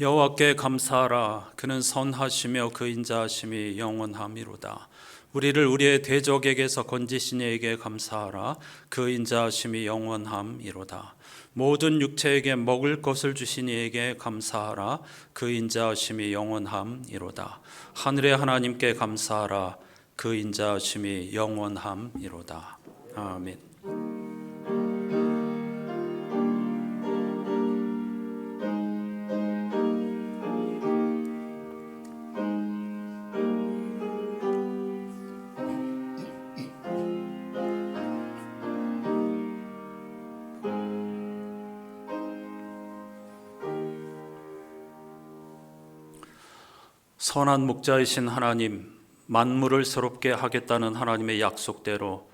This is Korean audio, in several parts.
여호와께 감사하라. 그는 선하시며 그 인자하심이 영원함이로다. 우리를 우리의 대적에게서 건지신 이에게 감사하라. 그 인자하심이 영원함이로다. 모든 육체에게 먹을 것을 주신 이에게 감사하라. 그 인자하심이 영원함이로다. 하늘의 하나님께 감사하라. 그 인자하심이 영원함이로다. 아멘. 선한 목자이신 하나님, 만물을 새롭게 하겠다는 하나님의 약속대로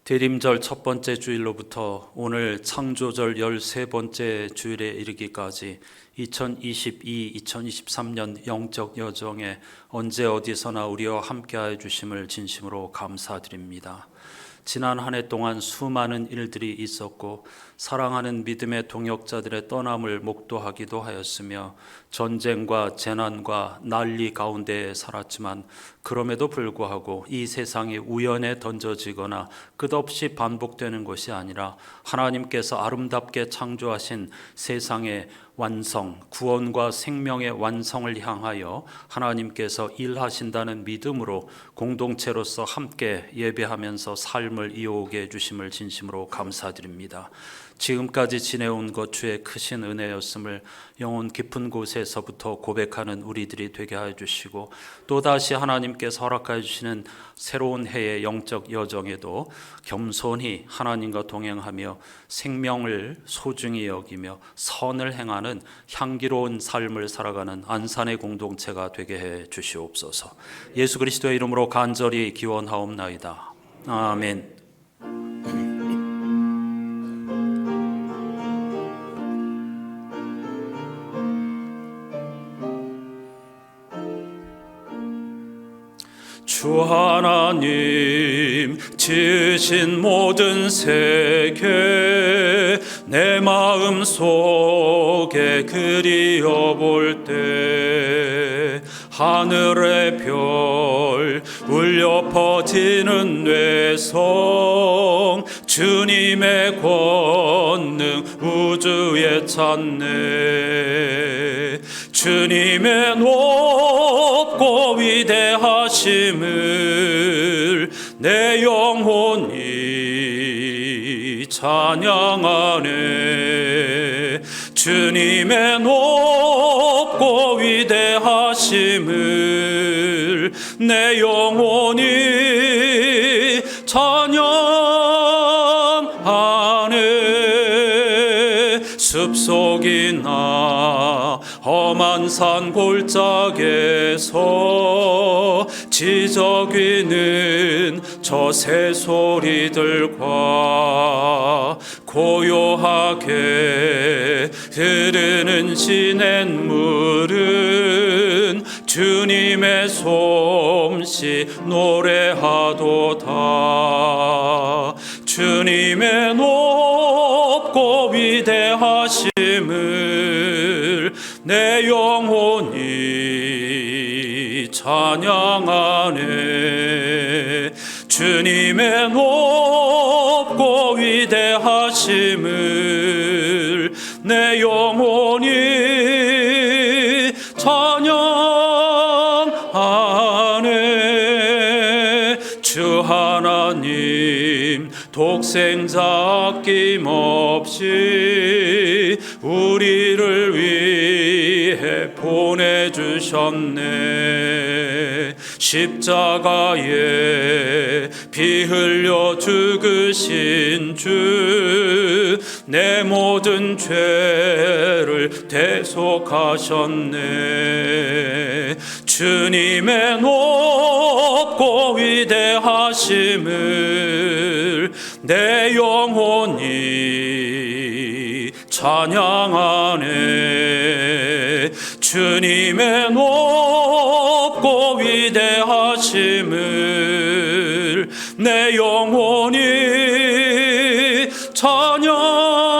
대림절 첫 번째 주일로부터 오늘 창조절 13번째 주일에 이르기까지 2022-2023년 영적 여정에 언제 어디서나 우리와 함께하여 주심을 진심으로 감사드립니다. 지난 한 해 동안 수많은 일들이 있었고 사랑하는 믿음의 동역자들의 떠남을 목도하기도 하였으며 전쟁과 재난과 난리 가운데 살았지만 그럼에도 불구하고 이 세상이 우연에 던져지거나 끝없이 반복되는 것이 아니라 하나님께서 아름답게 창조하신 세상의 완성, 구원과 생명의 완성을 향하여 하나님께서 일하신다는 믿음으로 공동체로서 함께 예배하면서 삶을 이어오게 해주심을 진심으로 감사드립니다. 지금까지 지내온 것 주의 크신 은혜였음을 영혼 깊은 곳에서부터 고백하는 우리들이 되게 하여 주시고, 또다시 하나님께서 허락하여 주시는 새로운 해의 영적 여정에도 겸손히 하나님과 동행하며 생명을 소중히 여기며 선을 행하는 향기로운 삶을 살아가는 안산의 공동체가 되게 해 주시옵소서. 예수 그리스도의 이름으로 간절히 기원하옵나이다. 아멘. 주 하나님 지으신 모든 세계 내 마음 속에 그리어볼 때 하늘의 별 울려 퍼지는 뇌성 주님의 권능 우주에 찾네. 주님의 높고 위대하심을 내 영혼이 찬양하네. 주님의 높고 위대하심을 내 영혼이 찬양하네. 숲속이나 험한 산 골짜기에서 지저귀는 저 새소리들과 고요하게 흐르는 시냇물은 주님의 솜씨 노래하도다. 주님의 높고 위대하심을 내 영혼이 찬양하네. 주님의 높고 위대하심을 내 영혼이 찬양하네. 주 하나님 독생자 아낌없이 우리를 위해 보내주셨네. 십자가에 피 흘려 죽으신 주 내 모든 죄를 대속하셨네. 주님의 높고 위대하심을 내 영혼이 찬양하네. 주님의 높고 위대하심을 내 영혼이 찬양하네.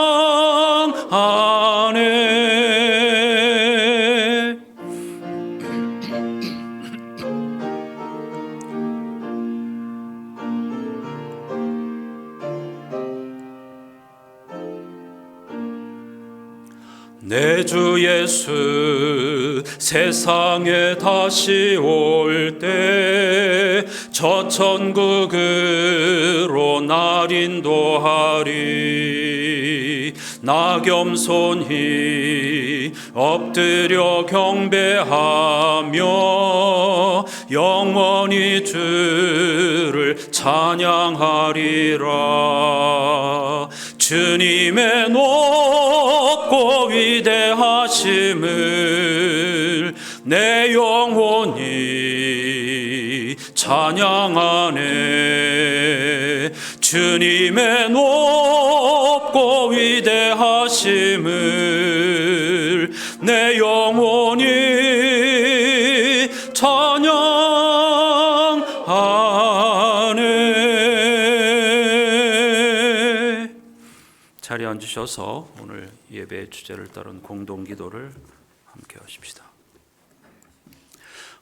내 주 예수 세상에 다시 올 때 저 천국으로 날 인도하리. 나 겸손히 엎드려 경배하며 영원히 주를 찬양하리라. 주님의 높고 위대하심을 내 영혼이 찬양하네. 주님의 높고 위대하심을 내 영혼이 찬양하네. 자리에 앉으셔서 오늘 예배의 주제를 따른 공동기도를 함께 하십시다.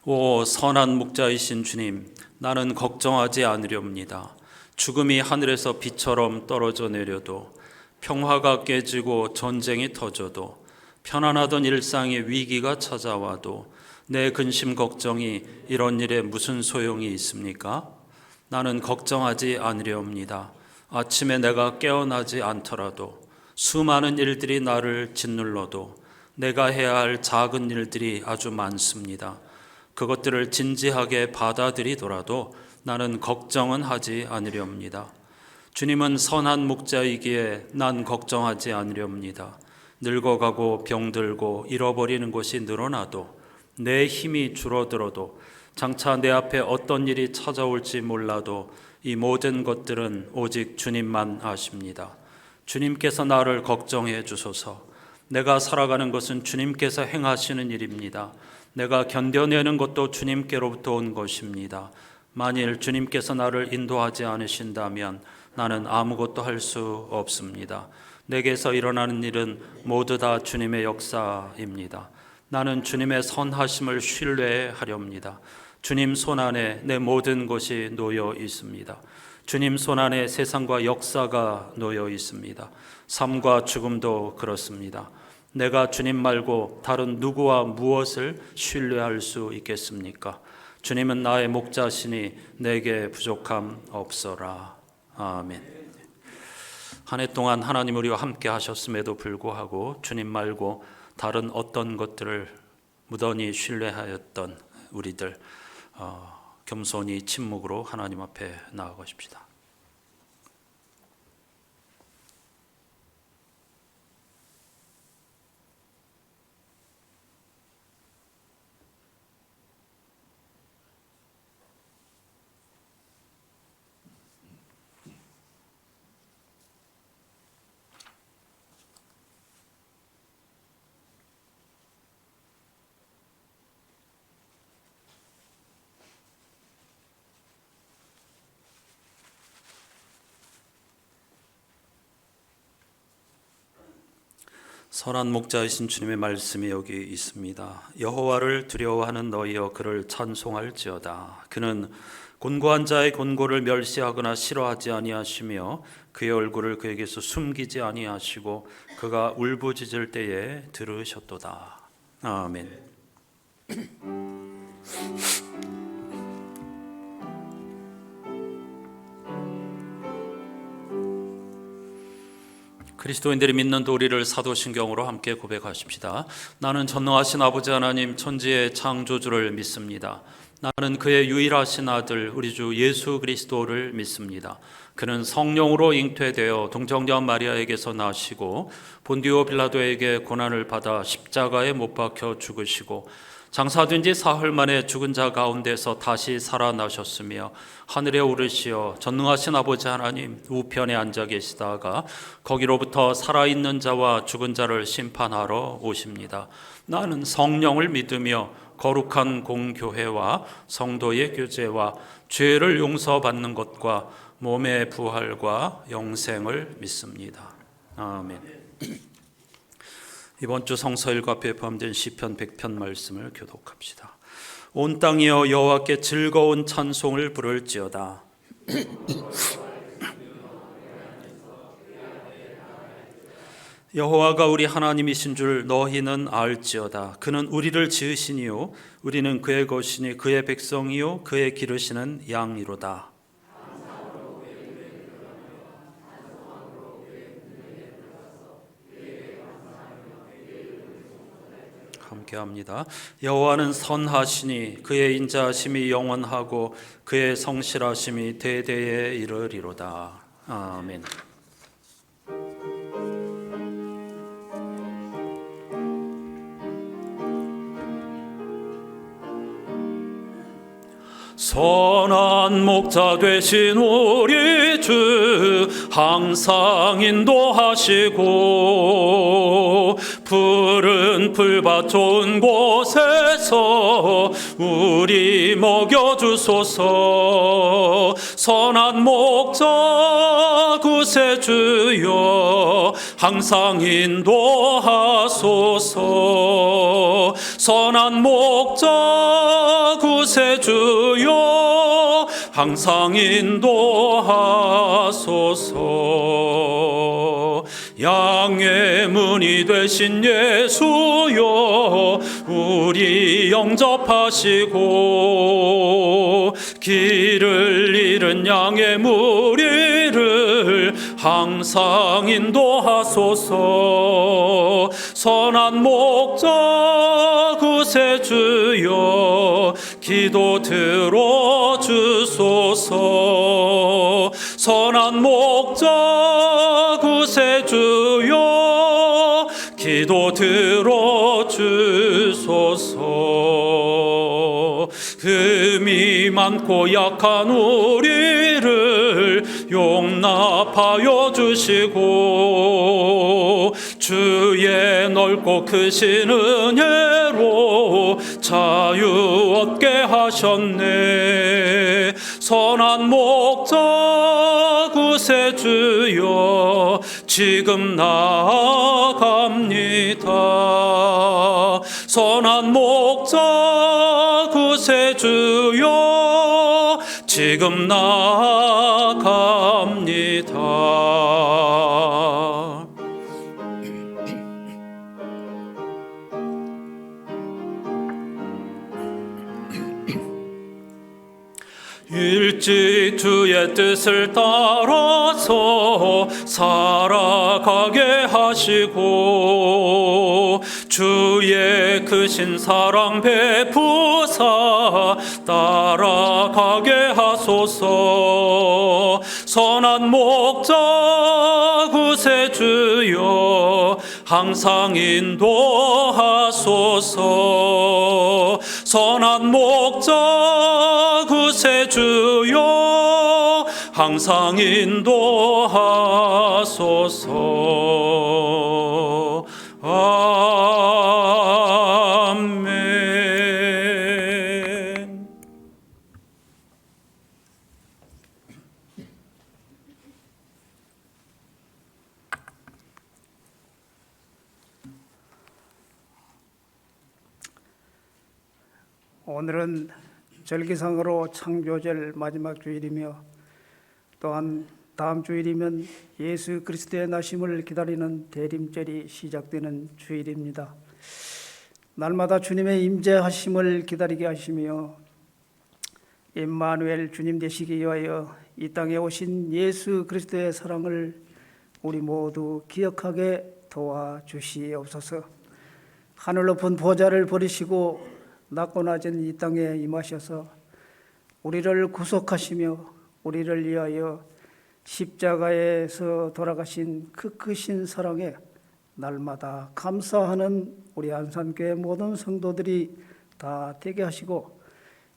오 선한 목자이신 주님, 나는 걱정하지 않으렵니다. 죽음이 하늘에서 비처럼 떨어져 내려도, 평화가 깨지고 전쟁이 터져도, 편안하던 일상의 위기가 찾아와도 내 근심 걱정이 이런 일에 무슨 소용이 있습니까? 나는 걱정하지 않으렵니다. 아침에 내가 깨어나지 않더라도, 수많은 일들이 나를 짓눌러도 내가 해야 할 작은 일들이 아주 많습니다. 그것들을 진지하게 받아들이더라도 나는 걱정은 하지 않으렵니다. 주님은 선한 목자이기에 난 걱정하지 않으렵니다. 늙어가고 병들고 잃어버리는 것이 늘어나도, 내 힘이 줄어들어도, 장차 내 앞에 어떤 일이 찾아올지 몰라도 이 모든 것들은 오직 주님만 아십니다. 주님께서 나를 걱정해 주소서. 내가 살아가는 것은 주님께서 행하시는 일입니다. 내가 견뎌내는 것도 주님께로부터 온 것입니다. 만일 주님께서 나를 인도하지 않으신다면 나는 아무것도 할 수 없습니다. 내게서 일어나는 일은 모두 다 주님의 역사입니다. 나는 주님의 선하심을 신뢰하렵니다. 주님 손안에 내 모든 것이 놓여 있습니다. 주님 손안에 세상과 역사가 놓여 있습니다. 삶과 죽음도 그렇습니다. 내가 주님 말고 다른 누구와 무엇을 신뢰할 수 있겠습니까? 주님은 나의 목자시니 내게 부족함 없어라. 아멘. 한 해 동안 하나님 우리와 함께 하셨음에도 불구하고 주님 말고 다른 어떤 것들을 무던히 신뢰하였던 우리들, 겸손히 침묵으로 하나님 앞에 나아가십시다. 선한 목자이신 주님의 말씀이 여기 있습니다. 여호와를 두려워하는 너희여 그를 찬송할지어다. 그는 곤고한 자의 곤고를 멸시하거나 싫어하지 아니하시며 그의 얼굴을 그에게서 숨기지 아니하시고 그가 울부짖을 때에 들으셨도다. 아멘. 그리스도인들이 믿는 도리를 사도신경으로 함께 고백하십시다. 나는 전능하신 아버지 하나님 천지의 창조주를 믿습니다. 나는 그의 유일하신 아들 우리 주 예수 그리스도를 믿습니다. 그는 성령으로 잉태되어 동정녀 마리아에게서 나시고 본디오 빌라도에게 고난을 받아 십자가에 못 박혀 죽으시고 장사된 지 사흘 만에 죽은 자 가운데서 다시 살아나셨으며 하늘에 오르시어 전능하신 아버지 하나님 우편에 앉아 계시다가 거기로부터 살아있는 자와 죽은 자를 심판하러 오십니다. 나는 성령을 믿으며 거룩한 공교회와 성도의 교제와 죄를 용서받는 것과 몸의 부활과 영생을 믿습니다. 아멘. 이번 주 성서일과 앞에 포함된 시편 100편 말씀을 교독합시다. 온 땅이여 여호와께 즐거운 찬송을 부를지어다. 여호와가 우리 하나님이신 줄 너희는 알지어다. 그는 우리를 지으시니요 우리는 그의 것이니 그의 백성이요 그의 기르시는 양이로다. 함께합니다. 여호와는 선하시니 그의 인자하심이 영원하고 그의 성실하심이 대대에 이르리로다. 아멘. 선한 목자 되신 우리 주 항상 인도하시고 푸른 풀밭 좋은 곳에서 우리 먹여주소서. 선한 목자 구세주여 항상 인도하소서. 선한 목자 구세주여 항상 인도하소서. 양의 문이 되신 예수여 우리 영접하시고 길을 잃은 양의 무리를 항상 인도하소서. 선한 목자 구세주여 기도 들어주소서. 선한 목자 구세주여 기도 들어주소서. 금이 많고 약한 우리를 용납하여 주시고 주의 넓고 크신 은혜로 자유 얻게 하셨네. 선한 목자 구세주여 지금 나아갑니다. 선한 목자 구세주여 지금 나아갑니다. 일찍 주의 뜻을 따라서 살아가게 하시고 주의 크신 사랑 베푸사 따라가게 하소서. 선한 목자 구세주여 항상 인도하소서. 선한 목자 구세주여 항상 인도하소서. 아멘. 오늘은 절기상으로 창조절 마지막 주일이며 또한 다음 주일이면 예수 그리스도의 나심을 기다리는 대림절이 시작되는 주일입니다. 날마다 주님의 임재하심을 기다리게 하시며 임마누엘 주님 되시기 위하여 이 땅에 오신 예수 그리스도의 사랑을 우리 모두 기억하게 도와주시옵소서. 하늘 높은 보좌를 버리시고 낮고 낮은 이 땅에 임하셔서 우리를 구속하시며 우리를 위하여 십자가에서 돌아가신 그 크신 사랑에 날마다 감사하는 우리 안산교회 모든 성도들이 다 되게 하시고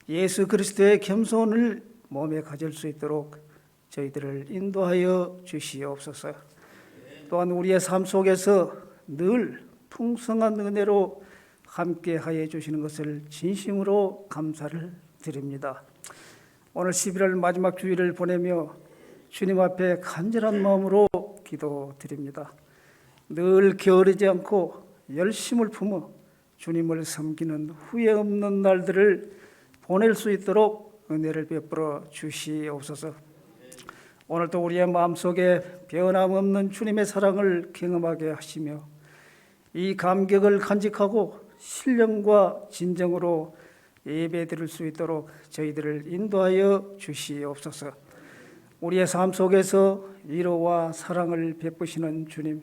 예수 그리스도의 겸손을 몸에 가질 수 있도록 저희들을 인도하여 주시옵소서. 또한 우리의 삶 속에서 늘 풍성한 은혜로 함께하여 주시는 것을 진심으로 감사를 드립니다. 오늘 11월 마지막 주일을 보내며 주님 앞에 간절한 마음으로 기도드립니다. 늘 게으르지 않고 열심을 품어 주님을 섬기는 후회 없는 날들을 보낼 수 있도록 은혜를 베풀어 주시옵소서. 오늘도 우리의 마음속에 변함없는 주님의 사랑을 경험하게 하시며 이 감격을 간직하고 신령과 진정으로 예배드릴 수 있도록 저희들을 인도하여 주시옵소서. 우리의 삶 속에서 위로와 사랑을 베푸시는 주님,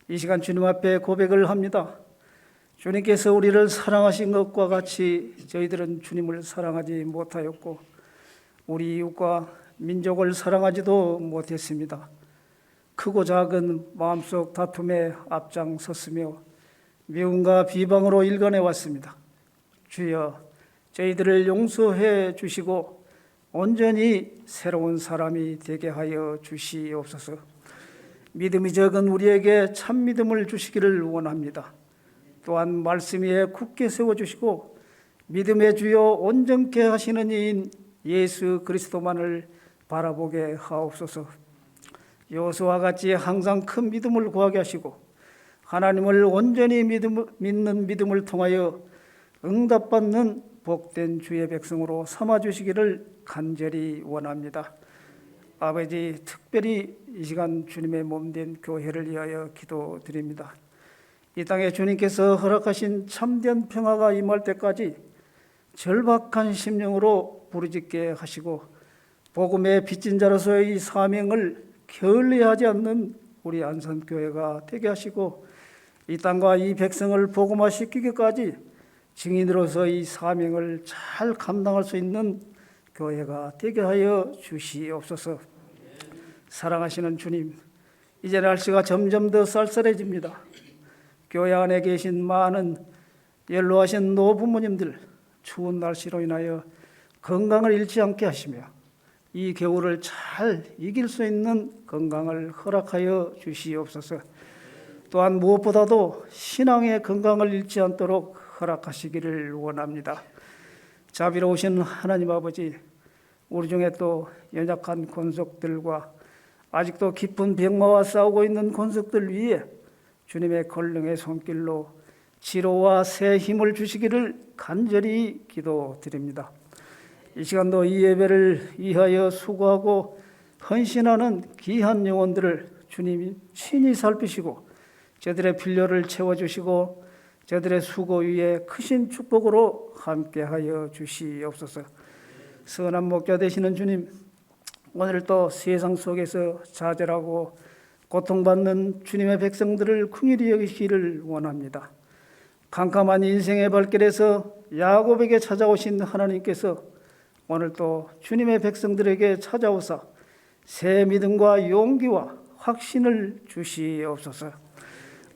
이 시간 주님 앞에 고백을 합니다. 주님께서 우리를 사랑하신 것과 같이 저희들은 주님을 사랑하지 못하였고 우리 이웃과 민족을 사랑하지도 못했습니다. 크고 작은 마음속 다툼에 앞장섰으며 미움과 비방으로 일관해 왔습니다. 주여, 저희들을 용서해 주시고 온전히 새로운 사람이 되게 하여 주시옵소서. 믿음이 적은 우리에게 참 믿음을 주시기를 원합니다. 또한 말씀 위에 굳게 세워주시고 믿음의 주요 온전케 하시는 이인 예수 그리스도만을 바라보게 하옵소서. 여호수아와 같이 항상 큰 믿음을 구하게 하시고 하나님을 온전히 믿는 믿음을 통하여 응답받는 복된 주의 백성으로 삼아주시기를 간절히 원합니다. 아버지, 특별히 이 시간 주님의 몸된 교회를 위하여 기도드립니다. 이 땅에 주님께서 허락하신 참된 평화가 임할 때까지 절박한 심령으로 부르짖게 하시고 복음의 빚진 자로서의 사명을 게을리하지 않는 우리 안산교회가 되게 하시고 이 땅과 이 백성을 복음화시키기까지 증인으로서 이 사명을 잘 감당할 수 있는 교회가 되게 하여 주시옵소서. 사랑하시는 주님, 이제 날씨가 점점 더 쌀쌀해집니다. 교회 안에 계신 많은 연로하신 노부모님들, 추운 날씨로 인하여 건강을 잃지 않게 하시며 이 겨울을 잘 이길 수 있는 건강을 허락하여 주시옵소서. 또한 무엇보다도 신앙의 건강을 잃지 않도록 허락하시기를 원합니다. 자비로우신 하나님 아버지, 우리 중에 또 연약한 권속들과 아직도 깊은 병마와 싸우고 있는 권속들 위에 주님의 권능의 손길로 치료와 새 힘을 주시기를 간절히 기도드립니다. 이 시간도 이 예배를 위하여 수고하고 헌신하는 귀한 영혼들을 주님이 친히 살피시고 저들의 필요를 채워주시고 저들의 수고 위에 크신 축복으로 함께하여 주시옵소서. 선한 목자 되시는 주님, 오늘 또 세상 속에서 좌절하고 고통받는 주님의 백성들을 긍휼히 여기시기를 원합니다. 캄캄한 인생의 발길에서 야곱에게 찾아오신 하나님께서 오늘 또 주님의 백성들에게 찾아오사 새 믿음과 용기와 확신을 주시옵소서.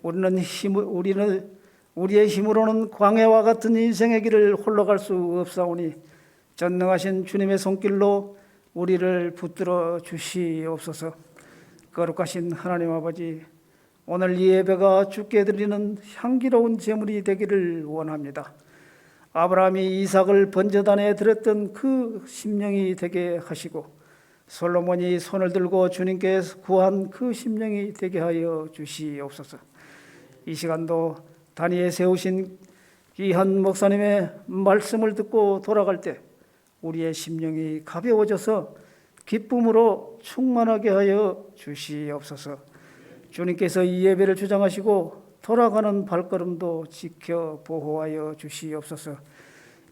우리는 우리의 힘으로는 광야와 같은 인생의 길을 홀로 갈 수 없사오니 전능하신 주님의 손길로 우리를 붙들어 주시옵소서. 거룩하신 하나님 아버지, 오늘 이 예배가 주께 드리는 향기로운 제물이 되기를 원합니다. 아브라함이 이삭을 번제단에 드렸던 그 심령이 되게 하시고 솔로몬이 손을 들고 주님께 구한 그 심령이 되게 하여 주시옵소서. 이 시간도 단위에 세우신 귀한 목사님의 말씀을 듣고 돌아갈 때 우리의 심령이 가벼워져서 기쁨으로 충만하게 하여 주시옵소서. 주님께서 이 예배를 주장하시고 돌아가는 발걸음도 지켜 보호하여 주시옵소서.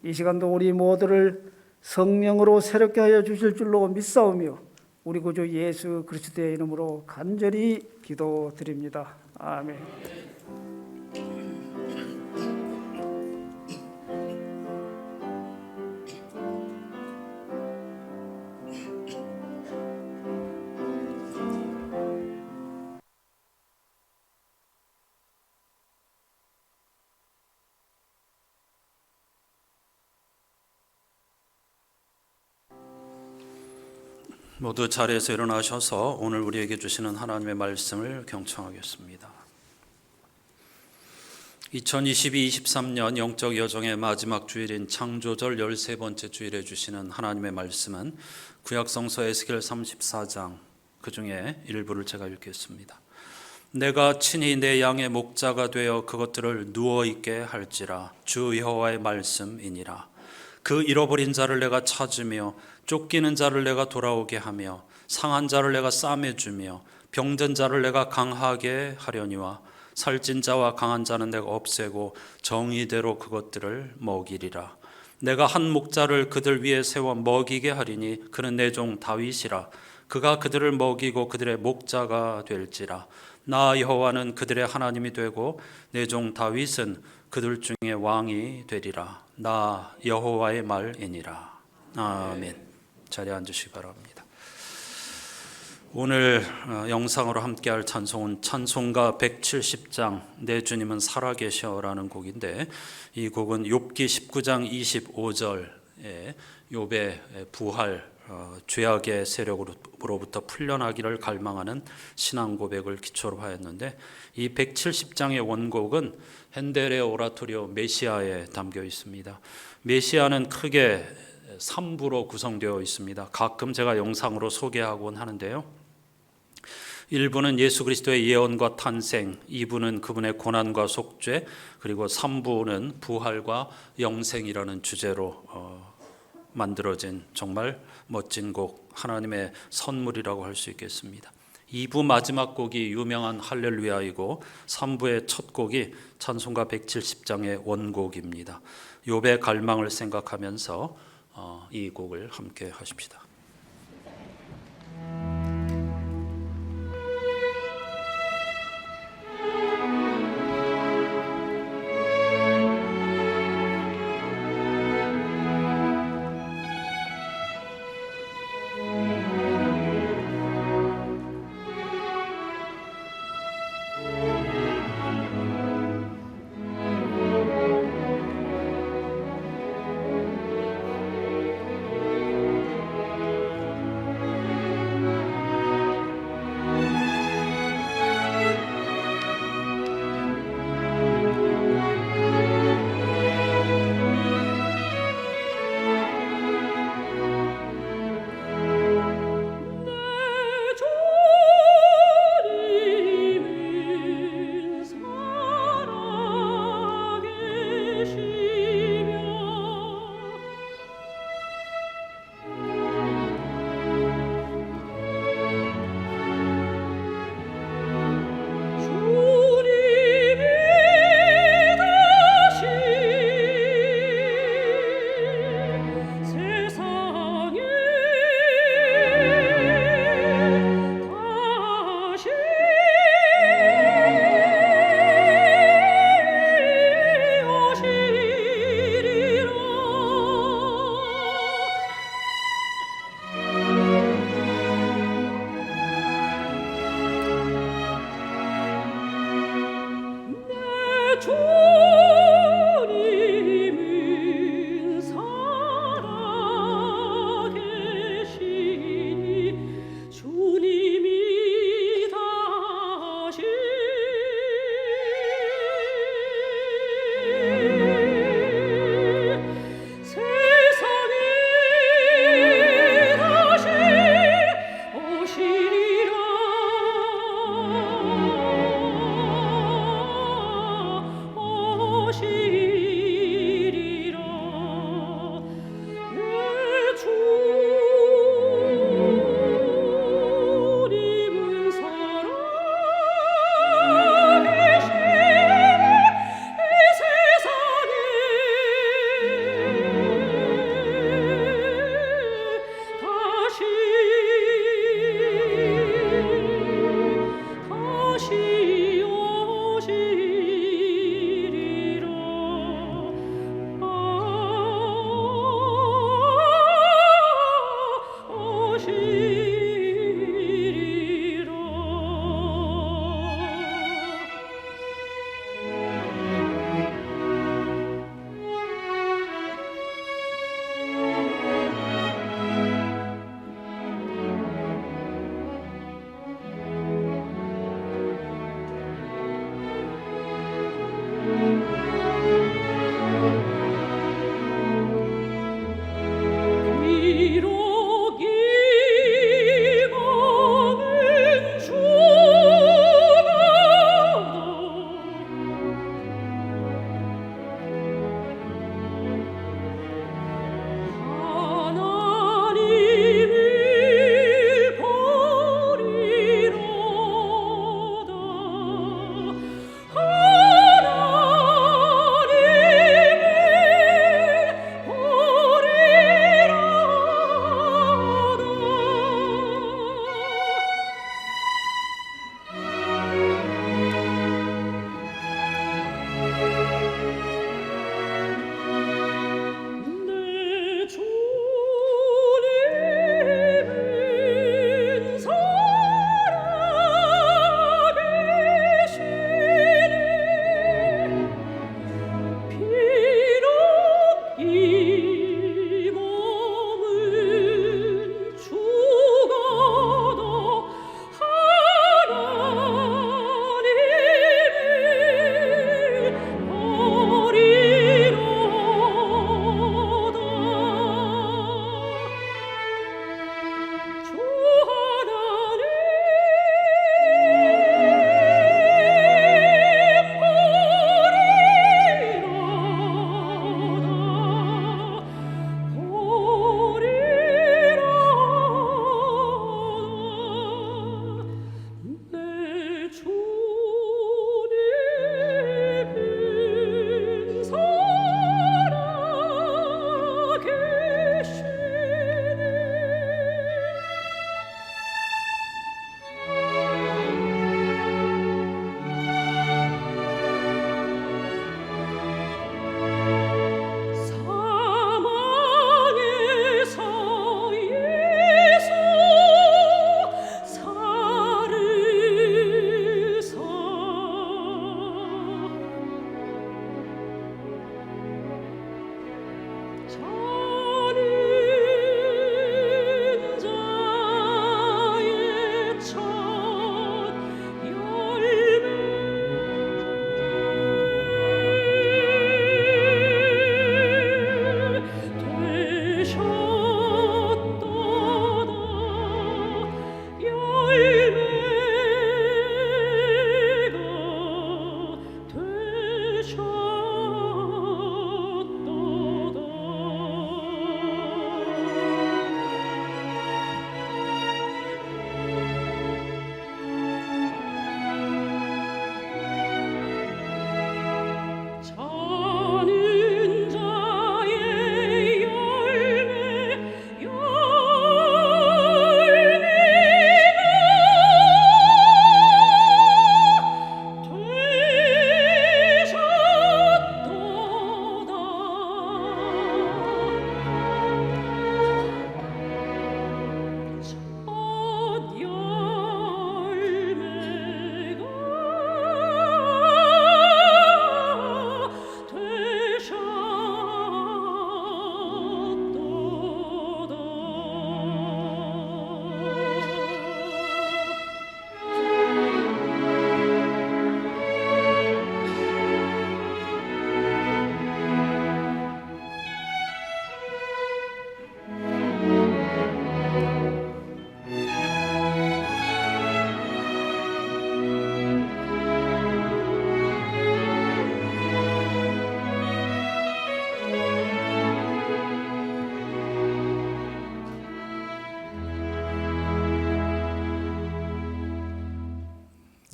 이 시간도 우리 모두를 성령으로 새롭게 하여 주실 줄로 믿사오며 우리 구주 예수 그리스도의 이름으로 간절히 기도드립니다. 아멘. 모두 자리에서 일어나셔서 오늘 우리에게 주시는 하나님의 말씀을 경청하겠습니다. 2022-23년 영적 여정의 마지막 주일인 창조절 13번째 주일에 주시는 하나님의 말씀은 구약성서 에스겔 34장 그 중에 일부를 제가 읽겠습니다. 내가 친히 내 양의 목자가 되어 그것들을 누워 있게 할지라 주 여호와의 말씀이니라. 그 잃어버린 자를 내가 찾으며 쫓기는 자를 내가 돌아오게 하며 상한 자를 내가 싸매주며 병든 자를 내가 강하게 하려니와 살찐 자와 강한 자는 내가 없애고 정의대로 그것들을 먹이리라. 내가 한 목자를 그들 위에 세워 먹이게 하리니 그는 내 종 다윗이라. 그가 그들을 먹이고 그들의 목자가 될지라. 나 여호와는 그들의 하나님이 되고 내 종 다윗은 그들 중에 왕이 되리라. 나 여호와의 말이니라. 아멘. 자리에 앉으시기 바랍니다. 오늘 영상으로 함께할 찬송은 찬송가 170장 내 주님은 살아계셔라는 곡인데, 이 곡은 욥기 19장 25절에 욥의 부활, 죄악의 세력으로부터 풀려나기를 갈망하는 신앙 고백을 기초로 하였는데, 이 170장의 원곡은 핸델의 오라토리오 메시아에 담겨 있습니다. 메시아는 크게 3부로 구성되어 있습니다. 가끔 제가 영상으로 소개하곤 하는데요. 1부는 예수 그리스도의 예언과 탄생, 2부는 그분의 고난과 속죄, 그리고 3부는 부활과 영생이라는 주제로 만들어진 정말 멋진 곡, 하나님의 선물이라고 할 수 있겠습니다. 2부 마지막 곡이 유명한 할렐루야이고 3부의 첫 곡이 찬송가 170장의 원곡입니다. 욥의 갈망을 생각하면서 이 곡을 함께 하십시다.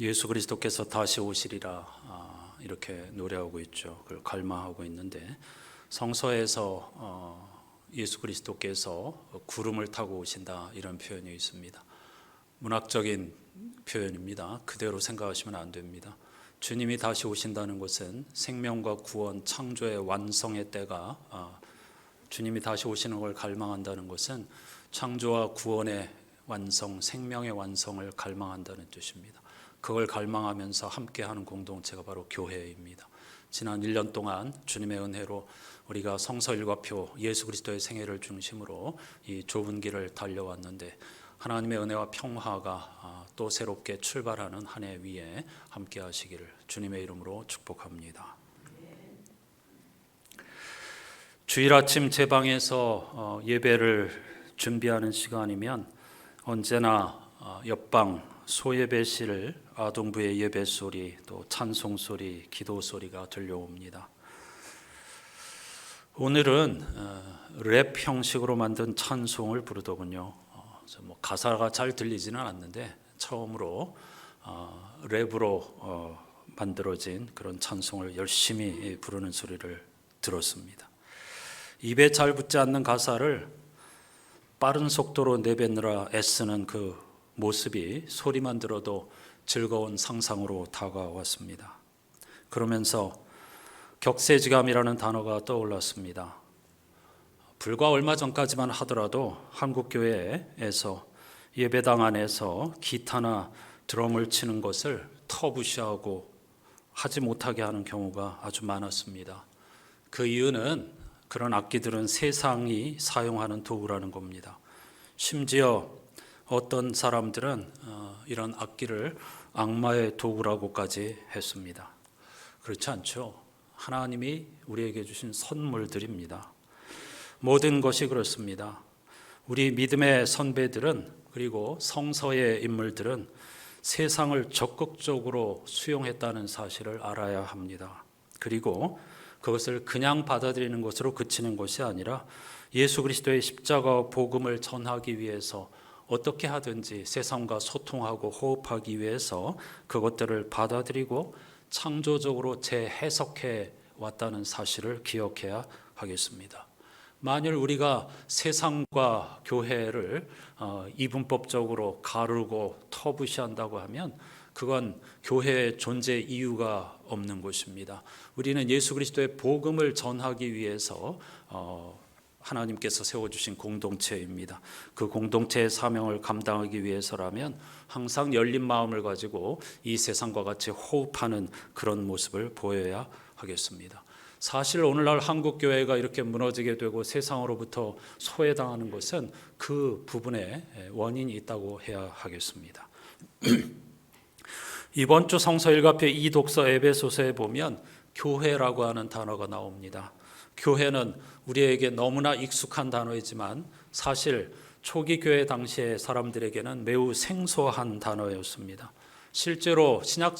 예수 그리스도께서 다시 오시리라 이렇게 노래하고 있죠. 그걸 갈망하고 있는데 성서에서 예수 그리스도께서 구름을 타고 오신다 이런 표현이 있습니다. 문학적인 표현입니다. 그대로 생각하시면 안 됩니다. 주님이 다시 오신다는 것은 생명과 구원, 창조의 완성의 때가 주님이 다시 오시는 걸 갈망한다는 것은 창조와 구원의 완성, 생명의 완성을 갈망한다는 뜻입니다. 그걸 갈망하면서 함께하는 공동체가 바로 교회입니다. 지난 1년 동안 주님의 은혜로 우리가 성서 일과표 예수 그리스도의 생애를 중심으로 이 좁은 길을 달려왔는데 하나님의 은혜와 평화가 또 새롭게 출발하는 한 해 위에 함께 하시기를 주님의 이름으로 축복합니다. 주일 아침 제 방에서 예배를 준비하는 시간이면 언제나 옆방 소예배실 아동부의 예배 소리 또 찬송 소리 기도 소리가 들려옵니다. 오늘은 랩 형식으로 만든 찬송을 부르더군요. 가사가 잘 들리지는 않는데 처음으로 랩으로 만들어진 그런 찬송을 열심히 부르는 소리를 들었습니다. 입에 잘 붙지 않는 가사를 빠른 속도로 내뱉느라 애쓰는 그 모습이 소리만 들어도 즐거운 상상으로 다가왔습니다. 그러면서 격세지감이라는 단어가 떠올랐습니다. 불과 얼마 전까지만 하더라도 한국교회에서 예배당 안에서 기타나 드럼을 치는 것을 터부시하고 하지 못하게 하는 경우가 아주 많았습니다. 그 이유는 그런 악기들은 세상이 사용하는 도구라는 겁니다. 심지어 어떤 사람들은 이런 악기를 악마의 도구라고까지 했습니다. 그렇지 않죠? 하나님이 우리에게 주신 선물들입니다. 모든 것이 그렇습니다. 우리 믿음의 선배들은 그리고 성서의 인물들은 세상을 적극적으로 수용했다는 사실을 알아야 합니다. 그리고 그것을 그냥 받아들이는 것으로 그치는 것이 아니라 예수 그리스도의 십자가와 복음을 전하기 위해서 어떻게 하든지 세상과 소통하고 호흡하기 위해서 그것들을 받아들이고 창조적으로 재해석해 왔다는 사실을 기억해야 하겠습니다. 만일 우리가 세상과 교회를 이분법적으로 가르고 터부시한다고 하면 그건 교회의 존재 이유가 없는 것입니다. 우리는 예수 그리스도의 복음을 전하기 위해서 하나님께서 세워주신 공동체입니다. 그 공동체의 사명을 감당하기 위해서라면 항상 열린 마음을 가지고 이 세상과 같이 호흡하는 그런 모습을 보여야 하겠습니다. 사실 오늘날 한국교회가 이렇게 무너지게 되고 세상으로부터 소외당하는 것은 그 부분에 원인이 있다고 해야 하겠습니다. 이번 주 성서 일과표 2독서 에베소서에 보면 교회라고 하는 단어가 나옵니다. 교회는 우리에게 너무나 익숙한 단어이지만 사실 초기 교회 당시의 사람들에게는 매우 생소한 단어였습니다. 실제로 신약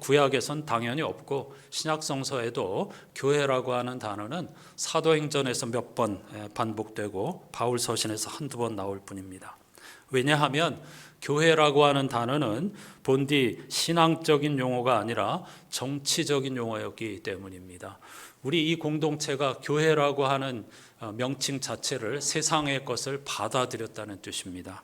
구약에선 당연히 없고 신약 성서에도 교회라고 하는 단어는 사도행전에서 몇 번 반복되고 바울 서신에서 한두 번 나올 뿐입니다. 왜냐하면 교회라고 하는 단어는 본디 신앙적인 용어가 아니라 정치적인 용어였기 때문입니다. 우리 이 공동체가 교회라고 하는 명칭 자체를 세상의 것을 받아들였다는 뜻입니다.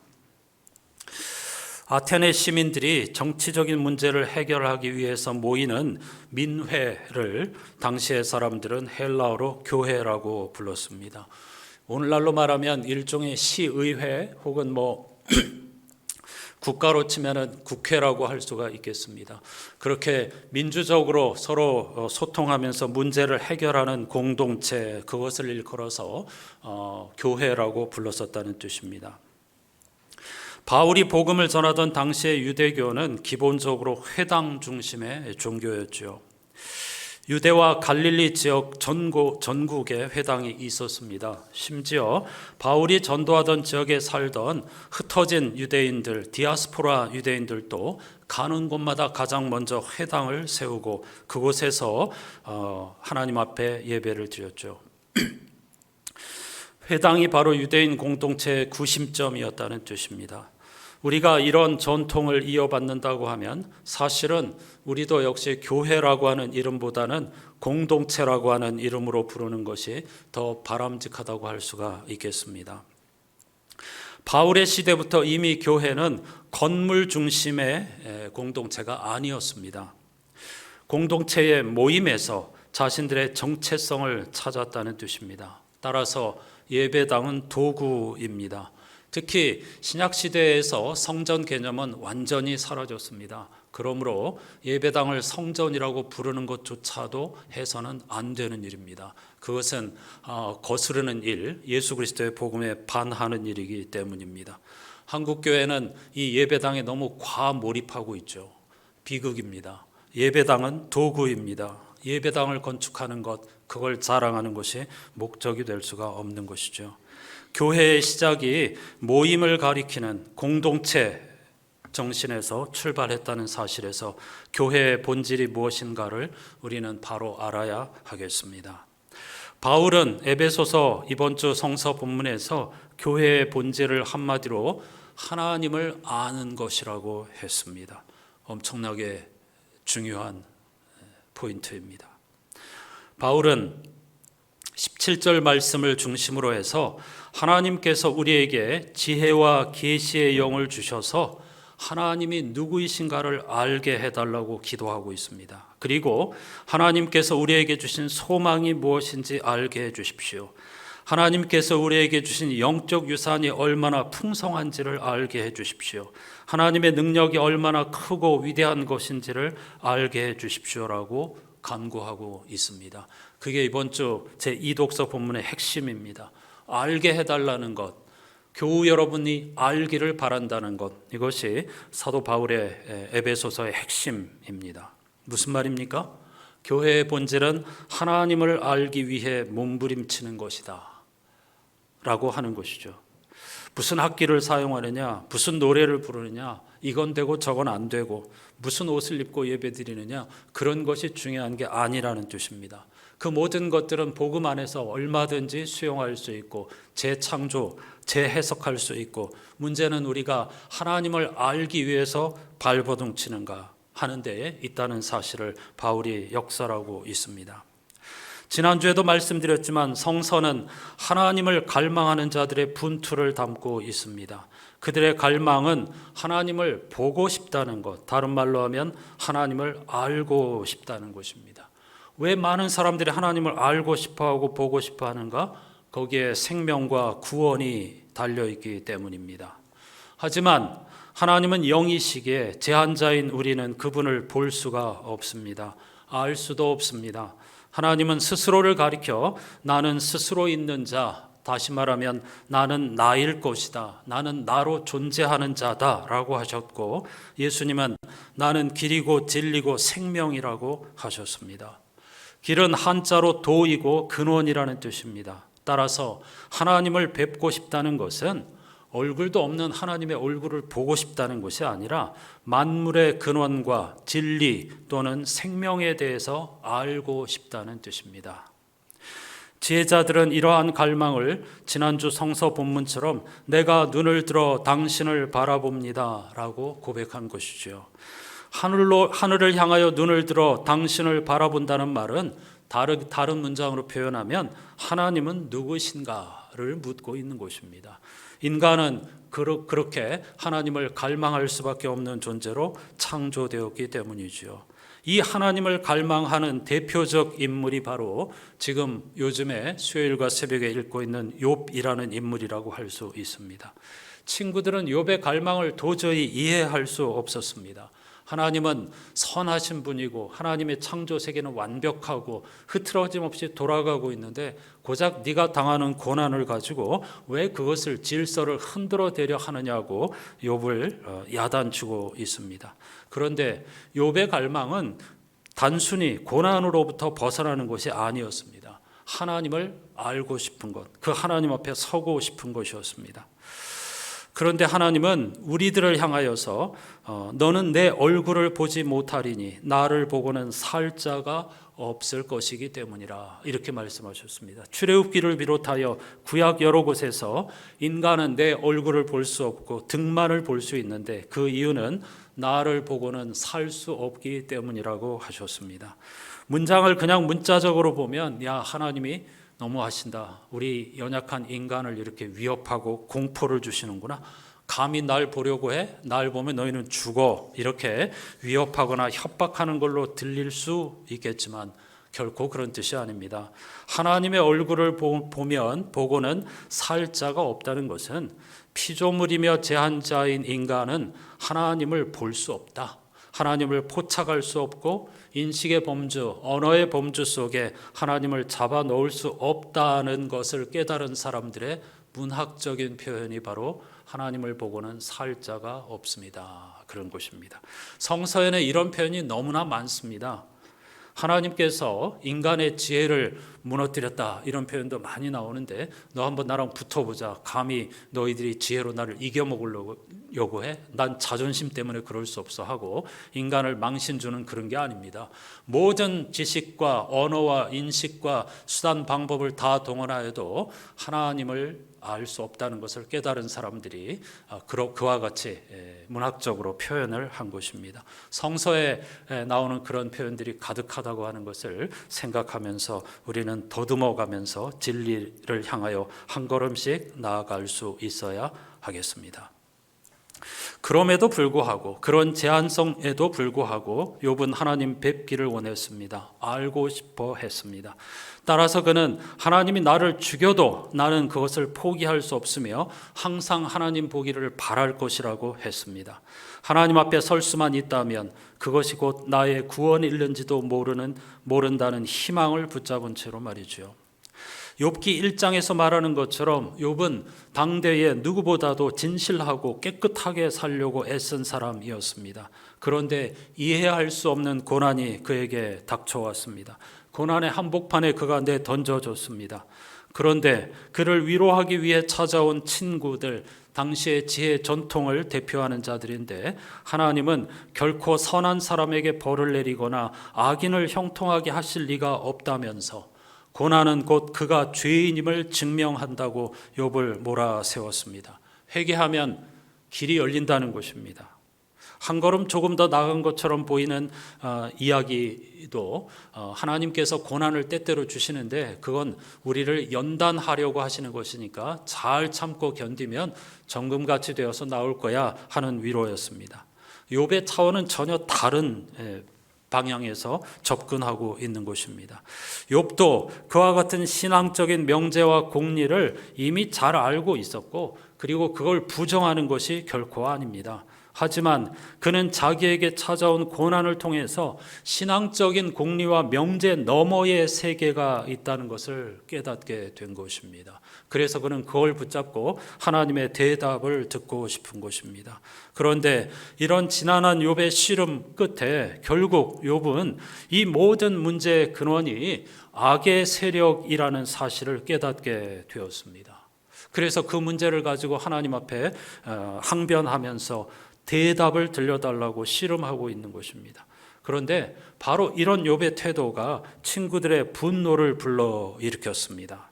아테네 시민들이 정치적인 문제를 해결하기 위해서 모이는 민회를 당시의 사람들은 헬라어로 교회라고 불렀습니다. 오늘날로 말하면 일종의 시의회 혹은 국가로 치면은 국회라고 할 수가 있겠습니다. 그렇게 민주적으로 서로 소통하면서 문제를 해결하는 공동체, 그것을 일컬어서 교회라고 불렀었다는 뜻입니다. 바울이 복음을 전하던 당시의 유대교는 기본적으로 회당 중심의 종교였죠. 유대와 갈릴리 지역 전국에 회당이 있었습니다. 심지어 바울이 전도하던 지역에 살던 흩어진 유대인들, 디아스포라 유대인들도 가는 곳마다 가장 먼저 회당을 세우고 그곳에서 하나님 앞에 예배를 드렸죠. 회당이 바로 유대인 공동체의 구심점이었다는 뜻입니다. 우리가 이런 전통을 이어받는다고 하면 사실은 우리도 역시 교회라고 하는 이름보다는 공동체라고 하는 이름으로 부르는 것이 더 바람직하다고 할 수가 있겠습니다. 바울의 시대부터 이미 교회는 건물 중심의 공동체가 아니었습니다. 공동체의 모임에서 자신들의 정체성을 찾았다는 뜻입니다. 따라서 예배당은 도구입니다. 특히 신약시대에서 성전 개념은 완전히 사라졌습니다. 그러므로 예배당을 성전이라고 부르는 것조차도 해서는 안 되는 일입니다. 그것은 거스르는 일, 예수 그리스도의 복음에 반하는 일이기 때문입니다. 한국교회는 이 예배당에 너무 과몰입하고 있죠. 비극입니다. 예배당은 도구입니다. 예배당을 건축하는 것, 그걸 자랑하는 것이 목적이 될 수가 없는 것이죠. 교회의 시작이 모임을 가리키는 공동체 정신에서 출발했다는 사실에서 교회의 본질이 무엇인가를 우리는 바로 알아야 하겠습니다. 바울은 에베소서 이번 주 성서 본문에서 교회의 본질을 한마디로 하나님을 아는 것이라고 했습니다. 엄청나게 중요한 포인트입니다. 바울은 17절 말씀을 중심으로 해서 하나님께서 우리에게 지혜와 계시의 영을 주셔서 하나님이 누구이신가를 알게 해달라고 기도하고 있습니다. 그리고 하나님께서 우리에게 주신 소망이 무엇인지 알게 해주십시오. 하나님께서 우리에게 주신 영적 유산이 얼마나 풍성한지를 알게 해주십시오. 하나님의 능력이 얼마나 크고 위대한 것인지를 알게 해주십시오라고 간구하고 있습니다. 그게 이번 주 제2독서 본문의 핵심입니다. 알게 해달라는 것, 교우 여러분이 알기를 바란다는 것, 이것이 사도 바울의 에베소서의 핵심입니다. 무슨 말입니까? 교회의 본질은 하나님을 알기 위해 몸부림치는 것이다 라고 하는 것이죠. 무슨 악기를 사용하느냐, 무슨 노래를 부르느냐, 이건 되고 저건 안 되고, 무슨 옷을 입고 예배드리느냐, 그런 것이 중요한 게 아니라는 뜻입니다. 그 모든 것들은 복음 안에서 얼마든지 수용할 수 있고 재창조, 재해석할 수 있고, 문제는 우리가 하나님을 알기 위해서 발버둥치는가 하는 데에 있다는 사실을 바울이 역설하고 있습니다. 지난주에도 말씀드렸지만 성서는 하나님을 갈망하는 자들의 분투를 담고 있습니다. 그들의 갈망은 하나님을 보고 싶다는 것, 다른 말로 하면 하나님을 알고 싶다는 것입니다. 왜 많은 사람들이 하나님을 알고 싶어하고 보고 싶어 하는가? 거기에 생명과 구원이 달려있기 때문입니다. 하지만 하나님은 영이시기에 제한자인 우리는 그분을 볼 수가 없습니다. 알 수도 없습니다. 하나님은 스스로를 가리켜 나는 스스로 있는 자, 다시 말하면 나는 나일 것이다, 나는 나로 존재하는 자다 라고 하셨고, 예수님은 나는 길이고 진리고 생명이라고 하셨습니다. 길은 한자로 도이고 근원이라는 뜻입니다. 따라서 하나님을 뵙고 싶다는 것은 얼굴도 없는 하나님의 얼굴을 보고 싶다는 것이 아니라 만물의 근원과 진리 또는 생명에 대해서 알고 싶다는 뜻입니다. 지혜자들은 이러한 갈망을 지난주 성서 본문처럼 내가 눈을 들어 당신을 바라봅니다 라고 고백한 것이죠. 하늘을 향하여 눈을 들어 당신을 바라본다는 말은 다른 문장으로 표현하면 하나님은 누구신가를 묻고 있는 것입니다. 인간은 그렇게 하나님을 갈망할 수밖에 없는 존재로 창조되었기 때문이죠. 이 하나님을 갈망하는 대표적 인물이 바로 지금 요즘에 수요일과 새벽에 읽고 있는 욥이라는 인물이라고 할 수 있습니다. 친구들은 욥의 갈망을 도저히 이해할 수 없었습니다. 하나님은 선하신 분이고 하나님의 창조 세계는 완벽하고 흐트러짐 없이 돌아가고 있는데 고작 네가 당하는 고난을 가지고 왜 그것을 질서를 흔들어대려 하느냐고 욥을 야단치고 있습니다. 그런데 욥의 갈망은 단순히 고난으로부터 벗어나는 것이 아니었습니다. 하나님을 알고 싶은 것, 그 하나님 앞에 서고 싶은 것이었습니다. 그런데 하나님은 우리들을 향하여서 너는 내 얼굴을 보지 못하리니 나를 보고는 살 자가 없을 것이기 때문이라 이렇게 말씀하셨습니다. 출애굽기를 비롯하여 구약 여러 곳에서 인간은 내 얼굴을 볼 수 없고 등만을 볼 수 있는데 그 이유는 나를 보고는 살 수 없기 때문이라고 하셨습니다. 문장을 그냥 문자적으로 보면 야 하나님이 너무하신다. 우리 연약한 인간을 이렇게 위협하고 공포를 주시는구나. 감히 날 보려고 해? 날 보면 너희는 죽어. 이렇게 위협하거나 협박하는 걸로 들릴 수 있겠지만 결코 그런 뜻이 아닙니다. 하나님의 얼굴을 보고는 살 자가 없다는 것은 피조물이며 제한자인 인간은 하나님을 볼 수 없다. 하나님을 포착할 수 없고 인식의 범주, 언어의 범주 속에 하나님을 잡아놓을 수 없다는 것을 깨달은 사람들의 문학적인 표현이 바로 하나님을 보고는 살 자가 없습니다. 그런 것입니다. 성서에는 이런 표현이 너무나 많습니다. 하나님께서 인간의 지혜를 무너뜨렸다 이런 표현도 많이 나오는데 너 한번 나랑 붙어보자. 감히 너희들이 지혜로 나를 이겨먹으려고 해? 난 자존심 때문에 그럴 수 없어 하고 인간을 망신 주는 그런 게 아닙니다. 모든 지식과 언어와 인식과 수단 방법을 다 동원하여도 하나님을 알 수 없다는 것을 깨달은 사람들이 그와 같이 문학적으로 표현을 한 것입니다. 성서에 나오는 그런 표현들이 가득하다고 하는 것을 생각하면서 우리는 더듬어가면서 진리를 향하여 한 걸음씩 나아갈 수 있어야 하겠습니다. 그럼에도 불구하고 그런 제한성에도 불구하고 욥은 하나님 뵙기를 원했습니다. 알고 싶어 했습니다. 따라서 그는 하나님이 나를 죽여도 나는 그것을 포기할 수 없으며 항상 하나님 보기를 바랄 것이라고 했습니다. 하나님 앞에 설 수만 있다면 그것이 곧 나의 구원이 있는지도 모른다는 희망을 붙잡은 채로 말이죠. 욥기 1장에서 말하는 것처럼 욥은 당대에 누구보다도 진실하고 깨끗하게 살려고 애쓴 사람이었습니다. 그런데 이해할 수 없는 고난이 그에게 닥쳐왔습니다. 고난의 한복판에 그가 내던져졌습니다. 그런데 그를 위로하기 위해 찾아온 친구들, 당시의 지혜 전통을 대표하는 자들인데 하나님은 결코 선한 사람에게 벌을 내리거나 악인을 형통하게 하실 리가 없다면서 고난은 곧 그가 죄인임을 증명한다고 욥을 몰아세웠습니다. 회개하면 길이 열린다는 것입니다. 한 걸음 조금 더 나간 것처럼 보이는 이야기도 하나님께서 고난을 때때로 주시는데 그건 우리를 연단하려고 하시는 것이니까 잘 참고 견디면 정금같이 되어서 나올 거야 하는 위로였습니다. 욥의 차원은 전혀 다른 방향에서 접근하고 있는 것입니다. 욥도 그와 같은 신앙적인 명제와 공리를 이미 잘 알고 있었고 그리고 그걸 부정하는 것이 결코 아닙니다. 하지만 그는 자기에게 찾아온 고난을 통해서 신앙적인 공리와 명제 너머의 세계가 있다는 것을 깨닫게 된 것입니다. 그래서 그는 그걸 붙잡고 하나님의 대답을 듣고 싶은 것입니다. 그런데 이런 지난한 욥의 씨름 끝에 결국 욥은 이 모든 문제의 근원이 악의 세력이라는 사실을 깨닫게 되었습니다. 그래서 그 문제를 가지고 하나님 앞에 항변하면서 대답을 들려달라고 씨름하고 있는 것입니다. 그런데 바로 이런 욥의 태도가 친구들의 분노를 불러일으켰습니다.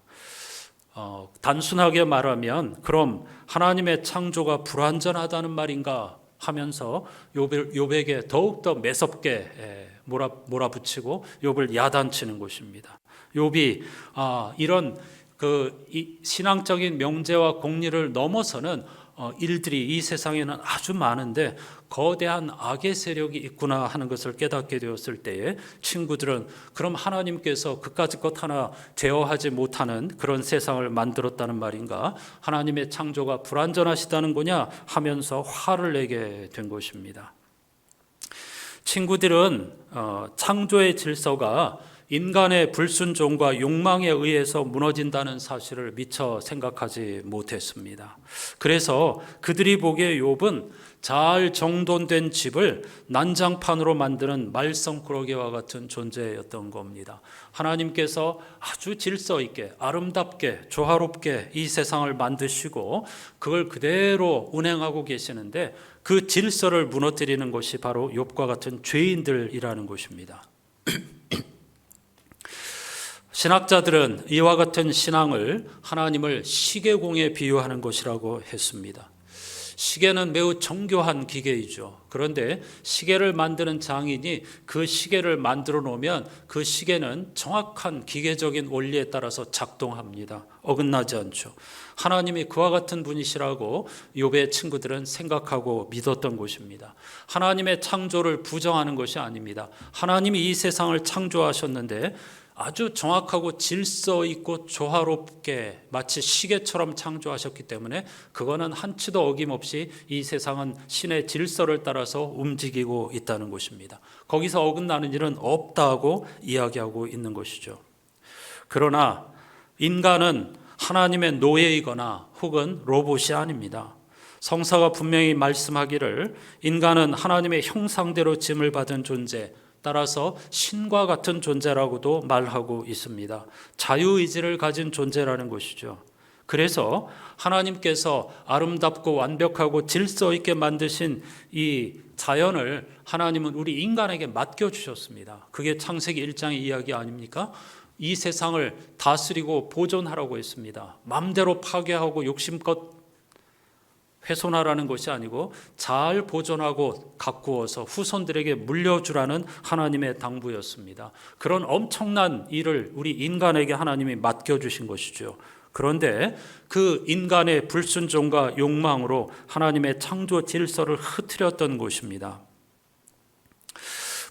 단순하게 말하면 그럼 하나님의 창조가 불완전하다는 말인가 하면서 욥에게 더욱더 매섭게 몰아붙이고 욥을 야단치는 것입니다. 욥이 이런 이 신앙적인 명제와 공리를 넘어서는 일들이 이 세상에는 아주 많은데 거대한 악의 세력이 있구나 하는 것을 깨닫게 되었을 때에 친구들은 그럼 하나님께서 그까짓 것 하나 제어하지 못하는 그런 세상을 만들었다는 말인가? 하나님의 창조가 불완전하시다는 거냐? 하면서 화를 내게 된 것입니다. 친구들은 창조의 질서가 인간의 불순종과 욕망에 의해서 무너진다는 사실을 미처 생각하지 못했습니다. 그래서 그들이 보기에 욥은 잘 정돈된 집을 난장판으로 만드는 말썽꾸러기와 같은 존재였던 겁니다. 하나님께서 아주 질서 있게 아름답게 조화롭게 이 세상을 만드시고 그걸 그대로 운행하고 계시는데 그 질서를 무너뜨리는 것이 바로 욥과 같은 죄인들이라는 것입니다. 신학자들은 이와 같은 신앙을 하나님을 시계공에 비유하는 것이라고 했습니다. 시계는 매우 정교한 기계이죠. 그런데 시계를 만드는 장인이 그 시계를 만들어 놓으면 그 시계는 정확한 기계적인 원리에 따라서 작동합니다. 어긋나지 않죠. 하나님이 그와 같은 분이시라고 욥의 친구들은 생각하고 믿었던 것입니다. 하나님의 창조를 부정하는 것이 아닙니다. 하나님이 이 세상을 창조하셨는데 아주 정확하고 질서 있고 조화롭게 마치 시계처럼 창조하셨기 때문에 그거는 한치도 어김없이 이 세상은 신의 질서를 따라서 움직이고 있다는 것입니다. 거기서 어긋나는 일은 없다고 이야기하고 있는 것이죠. 그러나 인간은 하나님의 노예이거나 혹은 로봇이 아닙니다. 성서가 분명히 말씀하기를 인간은 하나님의 형상대로 짐을 받은 존재, 따라서 신과 같은 존재라고도 말하고 있습니다. 자유의지를 가진 존재라는 것이죠. 그래서 하나님께서 아름답고 완벽하고 질서 있게 만드신 이 자연을 하나님은 우리 인간에게 맡겨주셨습니다. 그게 창세기 1장의 이야기 아닙니까? 이 세상을 다스리고 보존하라고 했습니다. 마음대로 파괴하고 욕심껏 훼손하라는 것이 아니고 잘 보존하고 가꾸어서 후손들에게 물려주라는 하나님의 당부였습니다. 그런 엄청난 일을 우리 인간에게 하나님이 맡겨주신 것이죠. 그런데 그 인간의 불순종과 욕망으로 하나님의 창조 질서를 흐트렸던 것입니다.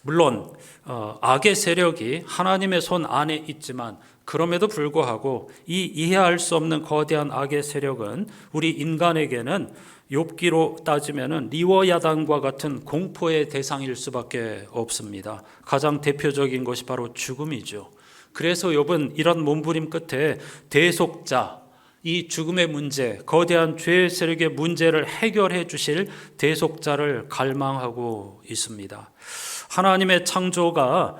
물론 악의 세력이 하나님의 손 안에 있지만 그럼에도 불구하고 이 이해할 수 없는 거대한 악의 세력은 우리 인간에게는 욥기로 따지면은 리워야단과 같은 공포의 대상일 수밖에 없습니다. 가장 대표적인 것이 바로 죽음이죠. 그래서 욥은 이런 몸부림 끝에 대속자, 이 죽음의 문제, 거대한 죄의 세력의 문제를 해결해 주실 대속자를 갈망하고 있습니다. 하나님의 창조가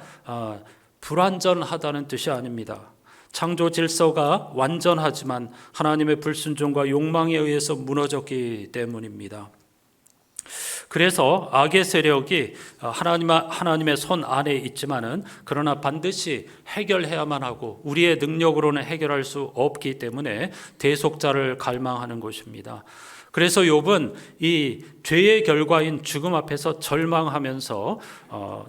불완전하다는 뜻이 아닙니다. 창조 질서가 완전하지만 하나님의 불순종과 욕망에 의해서 무너졌기 때문입니다. 그래서 악의 세력이 하나님의 손 안에 있지만은 그러나 반드시 해결해야만 하고 우리의 능력으로는 해결할 수 없기 때문에 대속자를 갈망하는 것입니다. 그래서 욥은 이 죄의 결과인 죽음 앞에서 절망하면서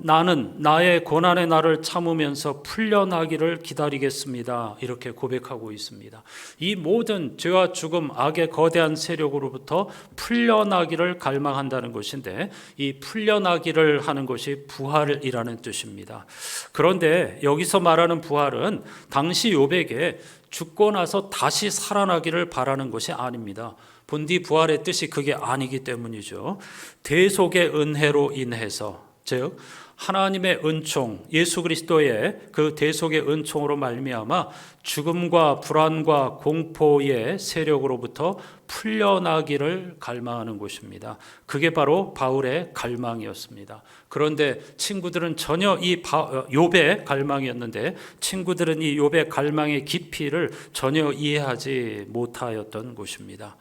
나는 나의 고난의 날을 참으면서 풀려나기를 기다리겠습니다. 이렇게 고백하고 있습니다. 이 모든 죄와 죽음, 악의 거대한 세력으로부터 풀려나기를 갈망한다는 것인데 이 풀려나기를 하는 것이 부활이라는 뜻입니다. 그런데 여기서 말하는 부활은 당시 욥에게 죽고 나서 다시 살아나기를 바라는 것이 아닙니다. 본디 부활의 뜻이 그게 아니기 때문이죠. 대속의 은혜로 인해서, 즉 하나님의 은총, 예수 그리스도의 그 대속의 은총으로 말미암아 죽음과 불안과 공포의 세력으로부터 풀려나기를 갈망하는 것입니다. 그게 바로 바울의 갈망이었습니다. 그런데 친구들은 전혀 이 욥의 갈망이었는데 친구들은 이 욥의 갈망의 깊이를 전혀 이해하지 못하였던 것입니다.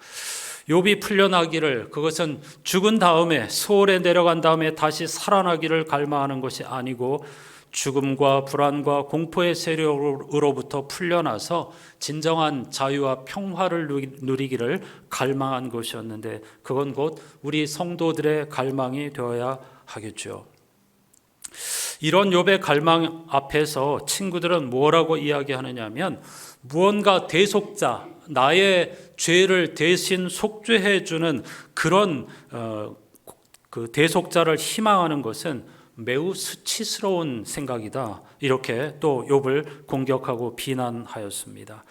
욥이 풀려나기를, 그것은 죽은 다음에 소홀에 내려간 다음에 다시 살아나기를 갈망하는 것이 아니고 죽음과 불안과 공포의 세력으로부터 풀려나서 진정한 자유와 평화를 누리기를 갈망한 것이었는데 그건 곧 우리 성도들의 갈망이 되어야 하겠죠. 이런 욥의 갈망 앞에서 친구들은 뭐라고 이야기하느냐면 무언가 대속자, 나의 죄를 대신 속죄해 주는 그런 그 대속자를 희망하는 것은 매우 수치스러운 생각이다. 이렇게 또 욥을 공격하고 비난하였습니다.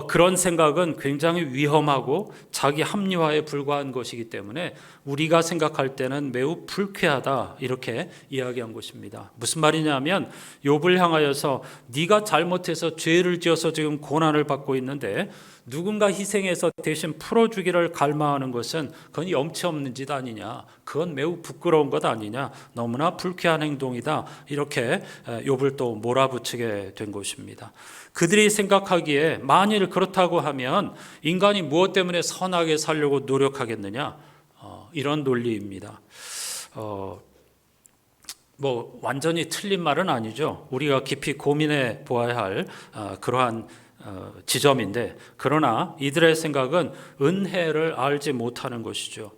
그런 생각은 굉장히 위험하고 자기 합리화에 불과한 것이기 때문에 우리가 생각할 때는 매우 불쾌하다 이렇게 이야기한 것입니다. 무슨 말이냐면 욥을 향하여서 네가 잘못해서 죄를 지어서 지금 고난을 받고 있는데 누군가 희생해서 대신 풀어주기를 갈망하는 것은 그건 염치 없는 짓 아니냐, 그건 매우 부끄러운 것 아니냐, 너무나 불쾌한 행동이다 이렇게 욥을 또 몰아붙이게 된 것입니다. 그들이 생각하기에 만일 그렇다고 하면 인간이 무엇 때문에 선하게 살려고 노력하겠느냐, 이런 논리입니다. 뭐 완전히 틀린 말은 아니죠. 우리가 깊이 고민해 보아야 할 그러한 지점인데, 그러나 이들의 생각은 은혜를 알지 못하는 것이죠.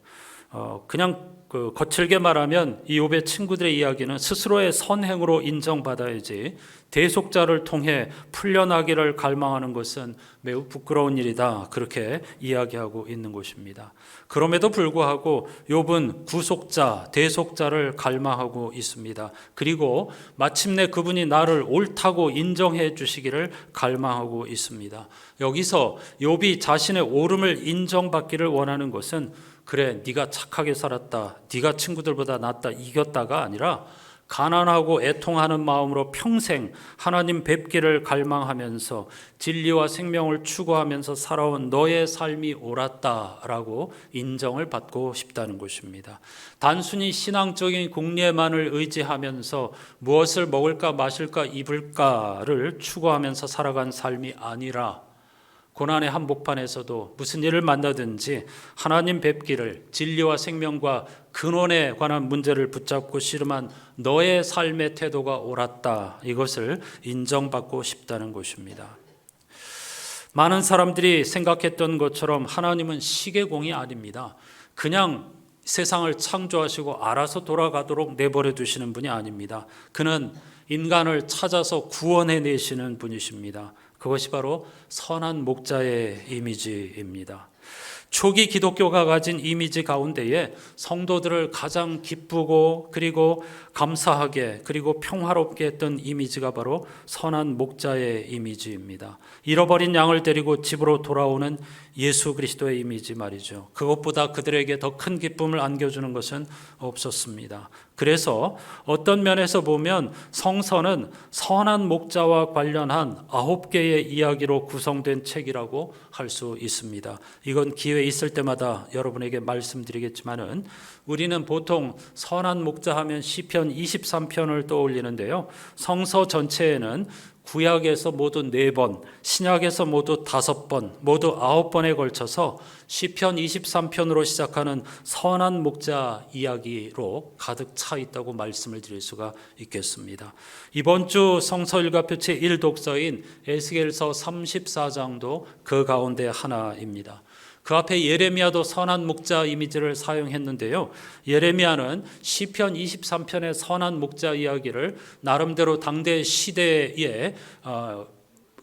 그냥 거칠게 말하면 이 욥의 친구들의 이야기는 스스로의 선행으로 인정받아야지 대속자를 통해 풀려나기를 갈망하는 것은 매우 부끄러운 일이다, 그렇게 이야기하고 있는 것입니다. 그럼에도 불구하고 욥은 구속자, 대속자를 갈망하고 있습니다. 그리고 마침내 그분이 나를 옳다고 인정해 주시기를 갈망하고 있습니다. 여기서 욥이 자신의 옳음을 인정받기를 원하는 것은, 그래 네가 착하게 살았다, 네가 친구들보다 낫다, 이겼다가 아니라 가난하고 애통하는 마음으로 평생 하나님 뵙기를 갈망하면서 진리와 생명을 추구하면서 살아온 너의 삶이 옳았다라고 인정을 받고 싶다는 것입니다. 단순히 신앙적인 공리만을 의지하면서 무엇을 먹을까 마실까 입을까를 추구하면서 살아간 삶이 아니라, 고난의 한복판에서도 무슨 일을 만나든지 하나님 뵙기를, 진리와 생명과 근원에 관한 문제를 붙잡고 씨름한 너의 삶의 태도가 옳았다, 이것을 인정받고 싶다는 것입니다. 많은 사람들이 생각했던 것처럼 하나님은 시계공이 아닙니다. 그냥 세상을 창조하시고 알아서 돌아가도록 내버려 두시는 분이 아닙니다. 그는 인간을 찾아서 구원해내시는 분이십니다. 그것이 바로 선한 목자의 이미지입니다. 초기 기독교가 가진 이미지 가운데에 성도들을 가장 기쁘고 그리고 감사하게 그리고 평화롭게 했던 이미지가 바로 선한 목자의 이미지입니다. 잃어버린 양을 데리고 집으로 돌아오는 예수 그리스도의 이미지 말이죠. 그것보다 그들에게 더 큰 기쁨을 안겨주는 것은 없었습니다. 그래서 어떤 면에서 보면 성서는 선한 목자와 관련한 9개의 이야기로 구성된 책이라고 할 수 있습니다. 이건 기회 있을 때마다 여러분에게 말씀드리겠지만은, 우리는 보통 선한 목자 하면 시편 23편을 떠올리는데요. 성서 전체에는 구약에서 모두 4번, 신약에서 모두 5번, 모두 9번에 걸쳐서 시편 23편으로 시작하는 선한 목자 이야기로 가득 차 있다고 말씀을 드릴 수가 있겠습니다. 이번 주 성서 일과표 제1독서인 에스겔서 34장도 그 가운데 하나입니다. 그 앞에 예레미야도 선한 목자 이미지를 사용했는데요. 예레미야는 시편 23편의 선한 목자 이야기를 나름대로 당대 시대의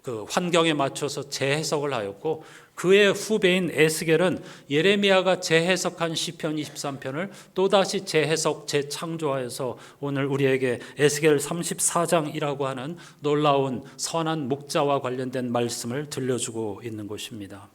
그 환경에 맞춰서 재해석을 하였고, 그의 후배인 에스겔은 예레미야가 재해석한 시편 23편을 또다시 재해석, 재창조하여서 오늘 우리에게 에스겔 34장이라고 하는 놀라운 선한 목자와 관련된 말씀을 들려주고 있는 것입니다.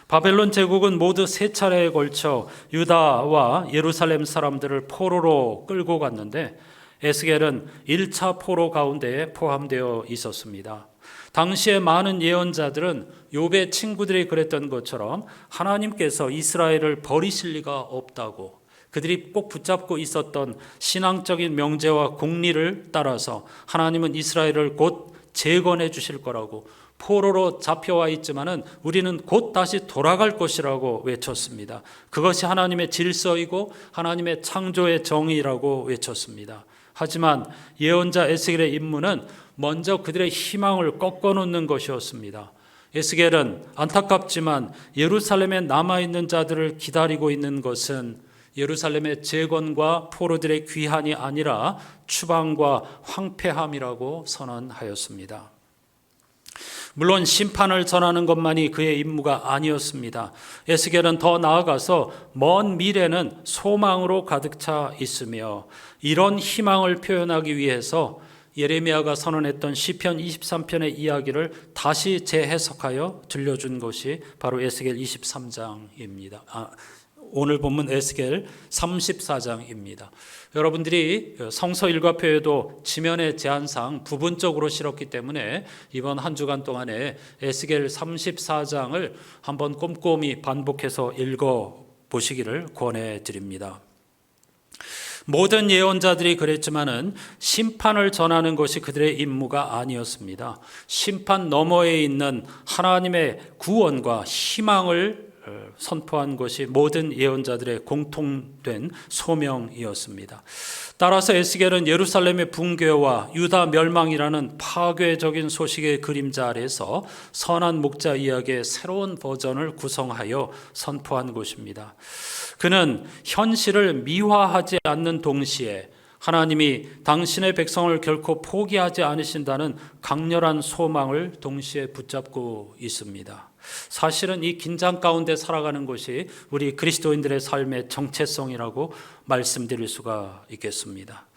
바벨론 제국은 모두 3차례에 걸쳐 유다와 예루살렘 사람들을 포로로 끌고 갔는데, 에스겔은 1차 포로 가운데에 포함되어 있었습니다. 당시에 많은 예언자들은 욥의 친구들이 그랬던 것처럼 하나님께서 이스라엘을 버리실 리가 없다고, 그들이 꼭 붙잡고 있었던 신앙적인 명제와 공리를 따라서 하나님은 이스라엘을 곧 재건해 주실 거라고, 포로로 잡혀와 있지만은 우리는 곧 다시 돌아갈 것이라고 외쳤습니다. 그것이 하나님의 질서이고 하나님의 창조의 정의라고 외쳤습니다. 하지만 예언자 에스겔의 임무는 먼저 그들의 희망을 꺾어놓는 것이었습니다. 에스겔은 안타깝지만 예루살렘에 남아있는 자들을 기다리고 있는 것은 예루살렘의 재건과 포로들의 귀환이 아니라 추방과 황폐함이라고 선언하였습니다. 물론 심판을 전하는 것만이 그의 임무가 아니었습니다. 에스겔은 더 나아가서 먼 미래는 소망으로 가득 차 있으며, 이런 희망을 표현하기 위해서 예레미야가 선언했던 시편 23편의 이야기를 다시 재해석하여 들려준 것이 바로 에스겔 23장입니다. 오늘 본문 에스겔 34장입니다. 여러분들이 성서 일과표에도 지면의 제한상 부분적으로 실었기 때문에 이번 한 주간 동안에 에스겔 34장을 한번 꼼꼼히 반복해서 읽어보시기를 권해드립니다. 모든 예언자들이 그랬지만은 심판을 전하는 것이 그들의 임무가 아니었습니다. 심판 너머에 있는 하나님의 구원과 희망을 선포한 것이 모든 예언자들의 공통된 소명이었습니다. 따라서 에스겔은 예루살렘의 붕괴와 유다 멸망이라는 파괴적인 소식의 그림자 아래서 선한 목자 이야기의 새로운 버전을 구성하여 선포한 것입니다. 그는 현실을 미화하지 않는 동시에 하나님이 당신의 백성을 결코 포기하지 않으신다는 강렬한 소망을 동시에 붙잡고 있습니다. 사실은 이 긴장 가운데 살아가는 것이 우리 그리스도인들의 삶의 정체성이라고 말씀드릴 수가 있겠습니다.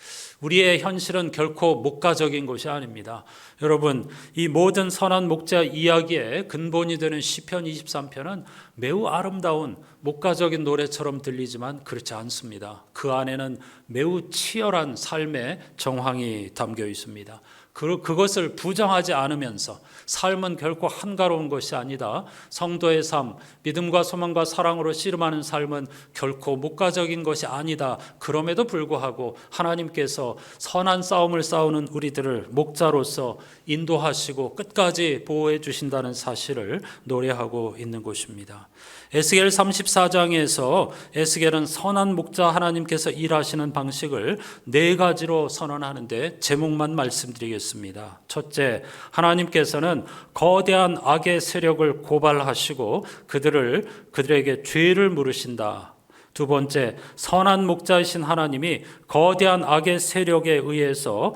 우리의 현실은 결코 목가적인 것이 아닙니다. 여러분, 이 모든 선한 목자 이야기의 근본이 되는 시편 23편은 매우 아름다운 목가적인 노래처럼 들리지만 그렇지 않습니다. 그 안에는 매우 치열한 삶의 정황이 담겨 있습니다. 그것을 부정하지 않으면서 삶은 결코 한가로운 것이 아니다. 성도의 삶, 믿음과 소망과 사랑으로 씨름하는 삶은 결코 목가적인 것이 아니다. 그럼에도 불구하고 하나님께서 선한 싸움을 싸우는 우리들을 목자로서 인도하시고 끝까지 보호해 주신다는 사실을 노래하고 있는 것입니다. 에스겔 34장에서 에스겔은 선한 목자 하나님께서 일하시는 방식을 4가지로 선언하는데 제목만 말씀드리겠습니다. 첫째, 하나님께서는 거대한 악의 세력을 고발하시고 그들에게 죄를 물으신다. 두 번째, 선한 목자이신 하나님이 거대한 악의 세력에 의해서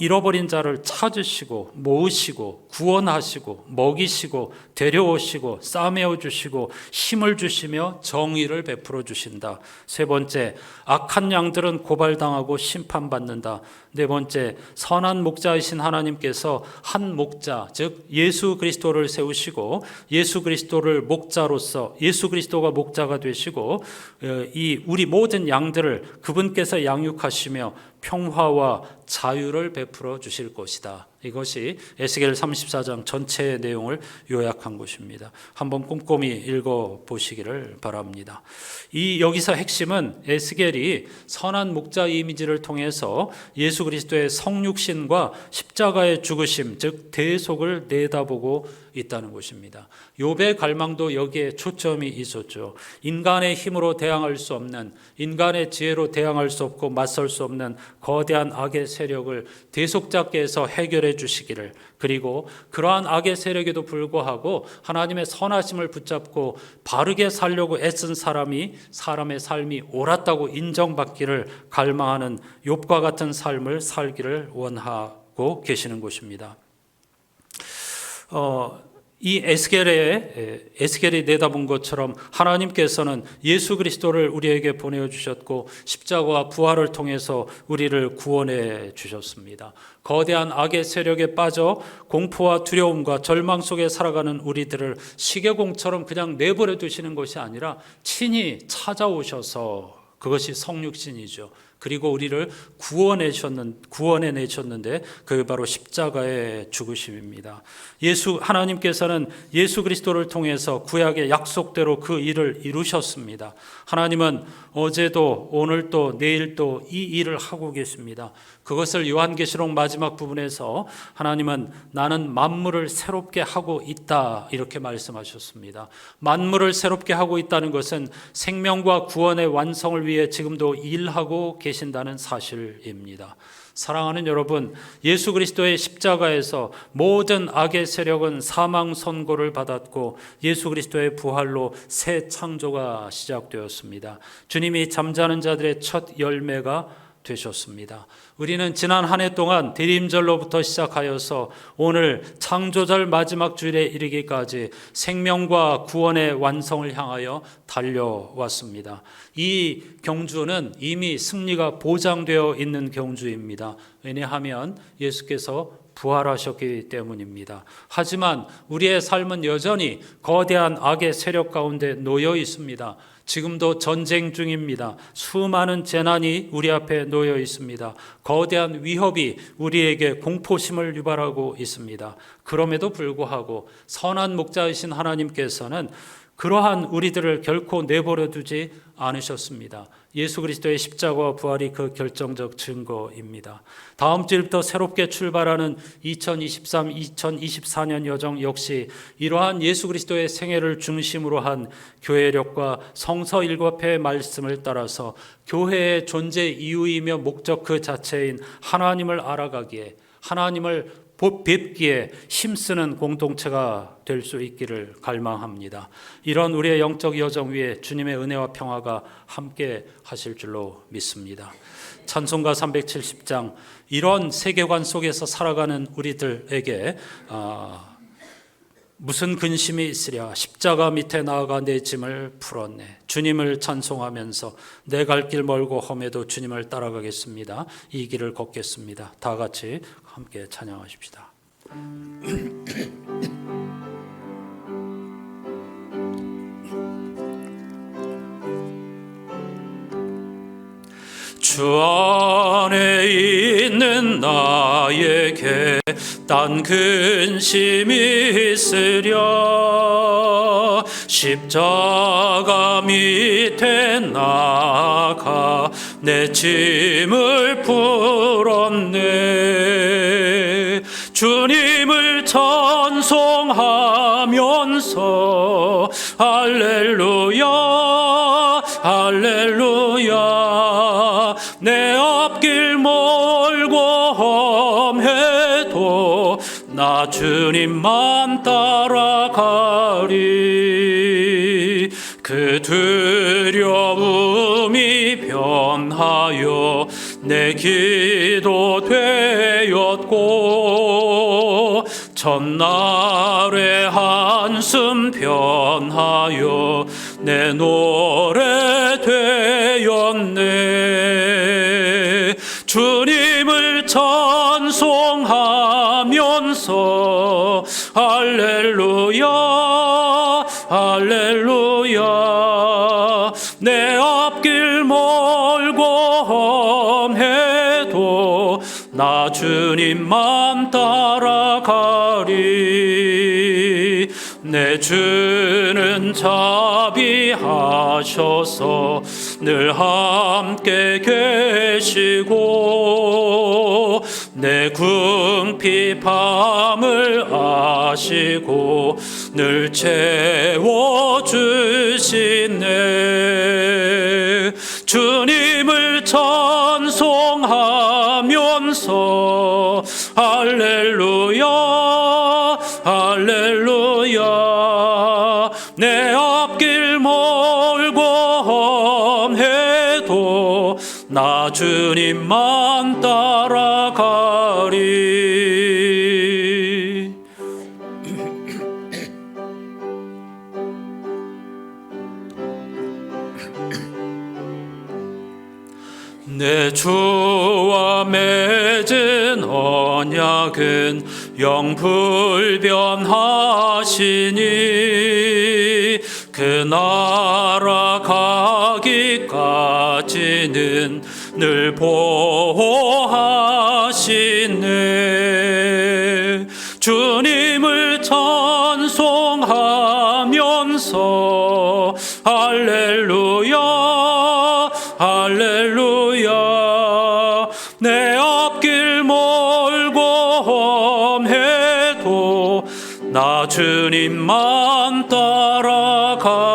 잃어버린 자를 찾으시고 모으시고 구원하시고 먹이시고 데려오시고 싸매어 주시고 힘을 주시며 정의를 베풀어 주신다. 세 번째, 악한 양들은 고발당하고 심판받는다. 네 번째, 선한 목자이신 하나님께서 한 목자, 즉 예수 그리스도를 세우시고 예수 그리스도를 목자로서 예수 그리스도가 목자가 되시고 이 우리 모든 양들을 그분께서 양육하시며 평화와 자유를 베풀어 주실 것이다. 이것이 에스겔 34장 전체의 내용을 요약한 것입니다. 한번 꼼꼼히 읽어보시기를 바랍니다. 여기서 핵심은 에스겔이 선한 목자 이미지를 통해서 예수 그리스도의 성육신과 십자가의 죽으심, 즉 대속을 내다보고 있다는 것입니다. 욥의 갈망도 여기에 초점이 있었죠. 인간의 힘으로 대항할 수 없는, 인간의 지혜로 대항할 수 없고 맞설 수 없는 거대한 악의 세력을 대속자께서 해결해 주시기를, 그리고 그러한 악의 세력에도 불구하고 하나님의 선하심을 붙잡고 바르게 살려고 애쓴 사람의 삶이 옳았다고 인정받기를 갈망하는 욥과 같은 삶을 살기를 원하고 계시는 것입니다. 이 에스겔이 내다본 것처럼 하나님께서는 예수 그리스도를 우리에게 보내주셨고 십자가와 부활을 통해서 우리를 구원해 주셨습니다. 거대한 악의 세력에 빠져 공포와 두려움과 절망 속에 살아가는 우리들을 시계공처럼 그냥 내버려 두시는 것이 아니라 친히 찾아오셔서, 그것이 성육신이죠. 그리고 우리를 구원해내셨는데 그게 바로 십자가의 죽으심입니다. 하나님께서는 예수 그리스도를 통해서 구약의 약속대로 그 일을 이루셨습니다. 하나님은 어제도 오늘도 내일도 이 일을 하고 계십니다. 그것을 요한계시록 마지막 부분에서 하나님은 나는 만물을 새롭게 하고 있다 이렇게 말씀하셨습니다. 만물을 새롭게 하고 있다는 것은 생명과 구원의 완성을 위해 지금도 일하고 계신다는 사실입니다. 사랑하는 여러분, 예수 그리스도의 십자가에서 모든 악의 세력은 사망 선고를 받았고 예수 그리스도의 부활로 새 창조가 시작되었습니다. 주님이 잠자는 자들의 첫 열매가 되셨습니다. 우리는 지난 한 해 동안 대림절로부터 시작하여서 오늘 창조절 마지막 주일에 이르기까지 생명과 구원의 완성을 향하여 달려왔습니다. 이 경주는 이미 승리가 보장되어 있는 경주입니다. 왜냐하면 예수께서 부활하셨기 때문입니다. 하지만 우리의 삶은 여전히 거대한 악의 세력 가운데 놓여 있습니다. 지금도 전쟁 중입니다. 수많은 재난이 우리 앞에 놓여 있습니다. 거대한 위협이 우리에게 공포심을 유발하고 있습니다. 그럼에도 불구하고 선한 목자이신 하나님께서는 그러한 우리들을 결코 내버려 두지 않으셨습니다. 예수 그리스도의 십자가와 부활이 그 결정적 증거입니다. 다음 주부터 새롭게 출발하는 2023-2024년 여정 역시 이러한 예수 그리스도의 생애를 중심으로 한 교회력과 성서 7회의 말씀을 따라서 교회의 존재 이유이며 목적 그 자체인 하나님을 알아가기에, 하나님을 뵙기에 힘쓰는 공동체가 될 수 있기를 갈망합니다. 이런 우리의 영적 여정 위에 주님의 은혜와 평화가 함께 하실 줄로 믿습니다. 찬송가 370장, 이런 세계관 속에서 살아가는 우리들에게 무슨 근심이 있으랴, 십자가 밑에 나아가 내 짐을 풀었네. 주님을 찬송하면서 내 갈 길 멀고 험해도 주님을 따라가겠습니다. 이 길을 걷겠습니다. 다 같이 함께 찬양하십시다. 주 안에 있는 나에게 딴 근심이 있으랴, 십자가 밑에 나가 내 짐을 풀었네. 주님을 찬송하면서 할렐루야 할렐루야, 내 앞길 멀고 험해도 나 주님만 따라가리. 그 두려움이 변하여 내 기도 되었고, 전날의 한숨 변하여 내 노래 되었네. 주님을 찬송하면서 할렐루야 할렐루야, 내 앞길 멀고 험해도 나 주님만 따라가리. 내 주는 자비하셔서 늘 함께 계시고, 내 궁핍함을 아시고 늘 채워주시네. 주님을 찬송하면서 할렐루야 할렐루야, 내 앞길 멀고 험해도 나 주님만 따라가리. 내 주와 맺은 언약은 영불변하시니, 그 나라 가기까지는 늘 보호하시네. 주님을 찬송하면서 할렐루야 할렐루야, 내 앞길 멀고 험해도 나 주님만 따라가리.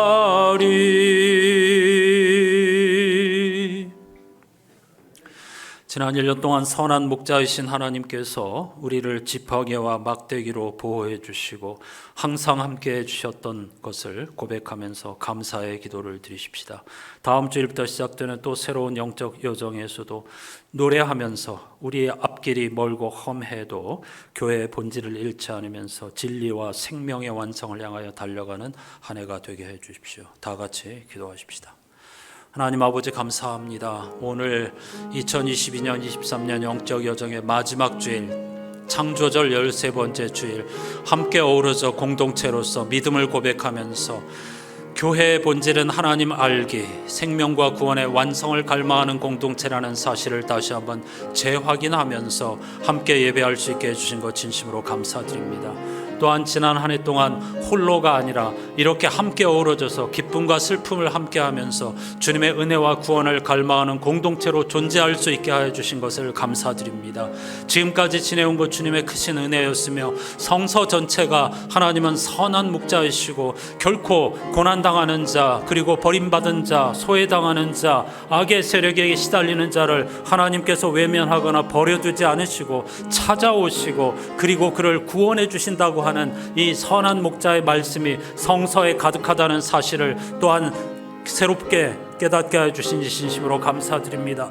지난 1년 동안 선한 목자이신 하나님께서 우리를 지팡이와 막대기로 보호해 주시고 항상 함께해 주셨던 것을 고백하면서 감사의 기도를 드리십시다. 다음 주일부터 시작되는 또 새로운 영적 여정에서도 노래하면서 우리의 앞길이 멀고 험해도 교회의 본질을 잃지 않으면서 진리와 생명의 완성을 향하여 달려가는 한 해가 되게 해 주십시오. 다 같이 기도하십시다. 하나님 아버지 감사합니다. 오늘 2022년 23년 영적 여정의 마지막 주일, 창조절 13번째 주일, 함께 어우러져 공동체로서 믿음을 고백하면서 교회의 본질은 하나님 알기, 생명과 구원의 완성을 갈망하는 공동체라는 사실을 다시 한번 재확인하면서 함께 예배할 수 있게 해주신 것 진심으로 감사드립니다. 또한 지난 한 해 동안 홀로가 아니라 이렇게 함께 어우러져서 기쁨과 슬픔을 함께하면서 주님의 은혜와 구원을 갈망하는 공동체로 존재할 수 있게 하여 주신 것을 감사드립니다. 지금까지 지내온 것 주님의 크신 은혜였으며 성서 전체가 하나님은 선한 목자이시고 결코 고난당하는 자, 그리고 버림받은 자, 소외당하는 자, 악의 세력에게 시달리는 자를 하나님께서 외면하거나 버려두지 않으시고 찾아오시고 그리고 그를 구원해 주신다고 하는 이 선한 목자의 말씀이 성서에 가득하다는 사실을 또한 새롭게 깨닫게 해주신 진심으로 감사드립니다.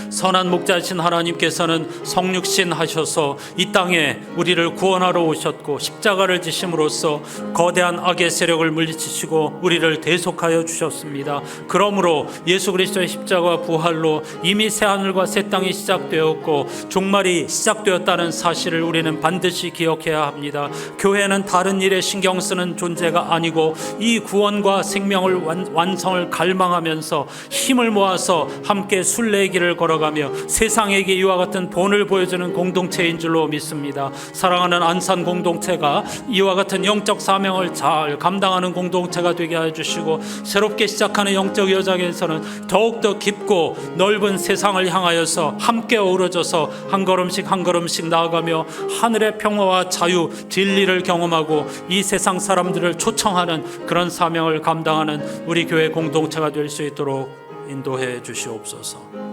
선한 목자이신 하나님께서는 성육신 하셔서 이 땅에 우리를 구원하러 오셨고 십자가를 지심으로써 거대한 악의 세력을 물리치시고 우리를 대속하여 주셨습니다. 그러므로 예수 그리스도의 십자가 부활로 이미 새 하늘과 새 땅이 시작되었고 종말이 시작되었다는 사실을 우리는 반드시 기억해야 합니다. 교회는 다른 일에 신경 쓰는 존재가 아니고 이 구원과 생명을 완성을 갈망하면서 힘을 모아서 함께 순례길을 걸어가며 세상에게 이와 같은 본을 보여주는 공동체인 줄로 믿습니다. 사랑하는 안산 공동체가 이와 같은 영적 사명을 잘 감당하는 공동체가 되게 하여 주시고 새롭게 시작하는 영적 여정에서는 더욱더 깊고 넓은 세상을 향하여서 함께 어우러져서 한 걸음씩 한 걸음씩 나아가며 하늘의 평화와 자유, 진리를 경험하고 이 세상 사람들을 초청하는 그런 사명을 감당하는 우리 교회 공동체가 될 수 있도록 인도해 주시옵소서.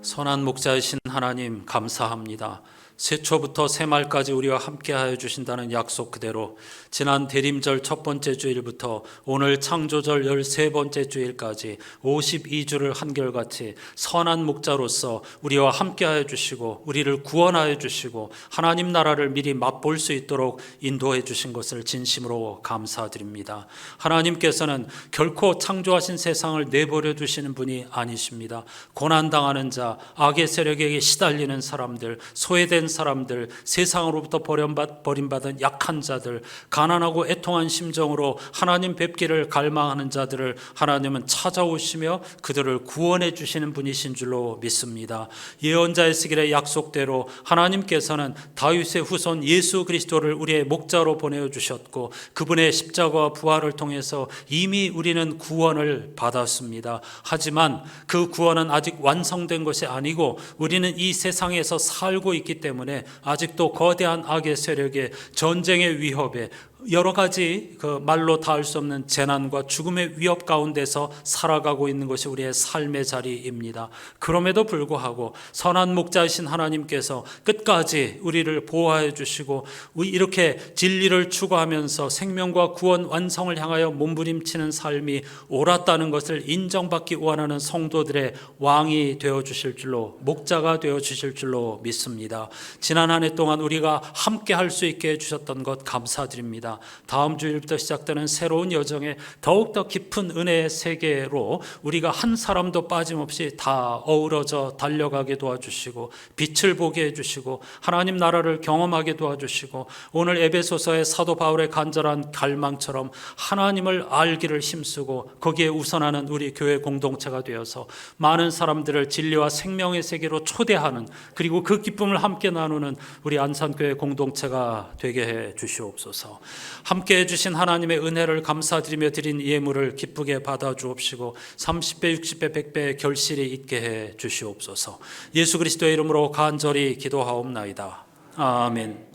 선한 목자이신 하나님 감사합니다. 새초부터 새말까지 우리와 함께하여 주신다는 약속 그대로 지난 대림절 첫 번째 주일부터 오늘 창조절 13번째 주일까지 52주를 한결같이 선한 목자로서 우리와 함께하여 주시고 우리를 구원하여 주시고 하나님 나라를 미리 맛볼 수 있도록 인도해 주신 것을 진심으로 감사드립니다. 하나님께서는 결코 창조하신 세상을 내버려 두시는 분이 아니십니다. 고난당하는 자, 악의 세력에게 시달리는 사람들, 소외된 사람들, 세상으로부터 버림받은 약한 자들, 가난하고 애통한 심정으로 하나님 뵙기를 갈망하는 자들을 하나님은 찾아오시며 그들을 구원해 주시는 분이신 줄로 믿습니다. 예언자 에스겔의 약속대로 하나님께서는 다윗의 후손 예수 그리스도를 우리의 목자로 보내어 주셨고 그분의 십자가와 부활을 통해서 이미 우리는 구원을 받았습니다. 하지만 그 구원은 아직 완성된 것이 아니고 우리는 이 세상에서 살고 있기 때문에 아직도 거대한 악의 세력에 전쟁의 위협에 여러 가지 그 말로 닿을 수 없는 재난과 죽음의 위협 가운데서 살아가고 있는 것이 우리의 삶의 자리입니다. 그럼에도 불구하고 선한 목자이신 하나님께서 끝까지 우리를 보호해 주시고 이렇게 진리를 추구하면서 생명과 구원 완성을 향하여 몸부림치는 삶이 옳았다는 것을 인정받기 원하는 성도들의 왕이 되어 주실 줄로, 목자가 되어 주실 줄로 믿습니다. 지난 한 해 동안 우리가 함께 할 수 있게 해 주셨던 것 감사드립니다. 다음 주일부터 시작되는 새로운 여정에 더욱더 깊은 은혜의 세계로 우리가 한 사람도 빠짐없이 다 어우러져 달려가게 도와주시고 빛을 보게 해주시고 하나님 나라를 경험하게 도와주시고 오늘 에베소서의 사도 바울의 간절한 갈망처럼 하나님을 알기를 힘쓰고 거기에 우선하는 우리 교회 공동체가 되어서 많은 사람들을 진리와 생명의 세계로 초대하는, 그리고 그 기쁨을 함께 나누는 우리 안산교회 공동체가 되게 해 주시옵소서. 함께 해주신 하나님의 은혜를 감사드리며 드린 예물을 기쁘게 받아 주옵시고 30배, 60배, 100배의 결실이 있게 해 주시옵소서. 예수 그리스도의 이름으로 간절히 기도하옵나이다. 아멘.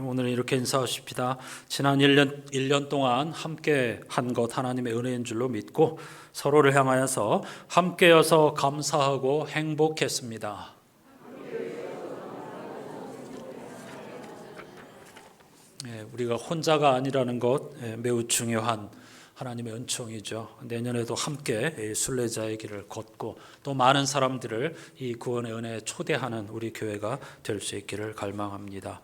오늘 이렇게 인사하십시다. 지난 1년 동안 함께 한 것 하나님의 은혜인 줄로 믿고 서로를 향하여서 함께여서 감사하고 행복했습니다. 우리가 혼자가 아니라는 것 매우 중요한 하나님의 은총이죠. 내년에도 함께 순례자의 길을 걷고 또 많은 사람들을 이 구원의 은혜에 초대하는 우리 교회가 될 수 있기를 갈망합니다.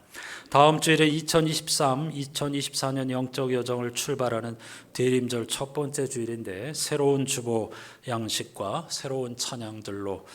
다음 주일에 2024년 영적 여정을 출발하는 대림절 첫 번째 주일인데 새로운 주보 양식과 새로운 찬양들로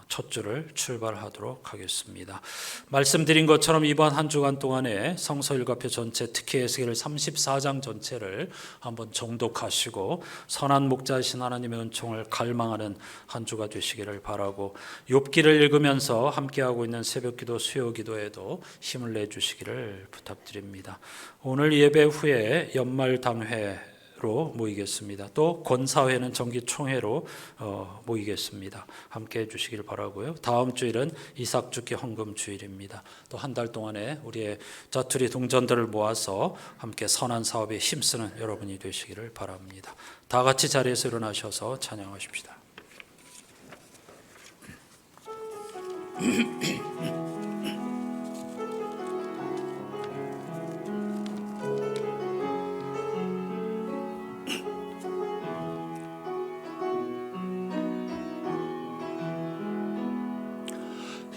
첫 주를 출발하도록 하겠습니다. 말씀드린 것처럼 이번 한 주간 동안에 성서일과표 전체, 특히 에스겔 34장 전체를 한번 정독하시고 선한 목자이신 하나님의 은총을 갈망하는 한 주가 되시기를 바라고, 욥기를 읽으면서 함께하고 있는 새벽기도, 수요기도에도 힘을 내주시기를 부탁드립니다. 오늘 예배 후에 연말당회 로 모이겠습니다. 또 권사회는 정기총회로 모이겠습니다. 함께 해주시길 바라고요. 다음 주일은 이삭죽기 헌금 주일입니다. 또 한 달 동안에 우리의 자투리 동전들을 모아서 함께 선한 사업에 힘쓰는 여러분이 되시기를 바랍니다. 다 같이 자리에서 일어나셔서 찬양하십시다.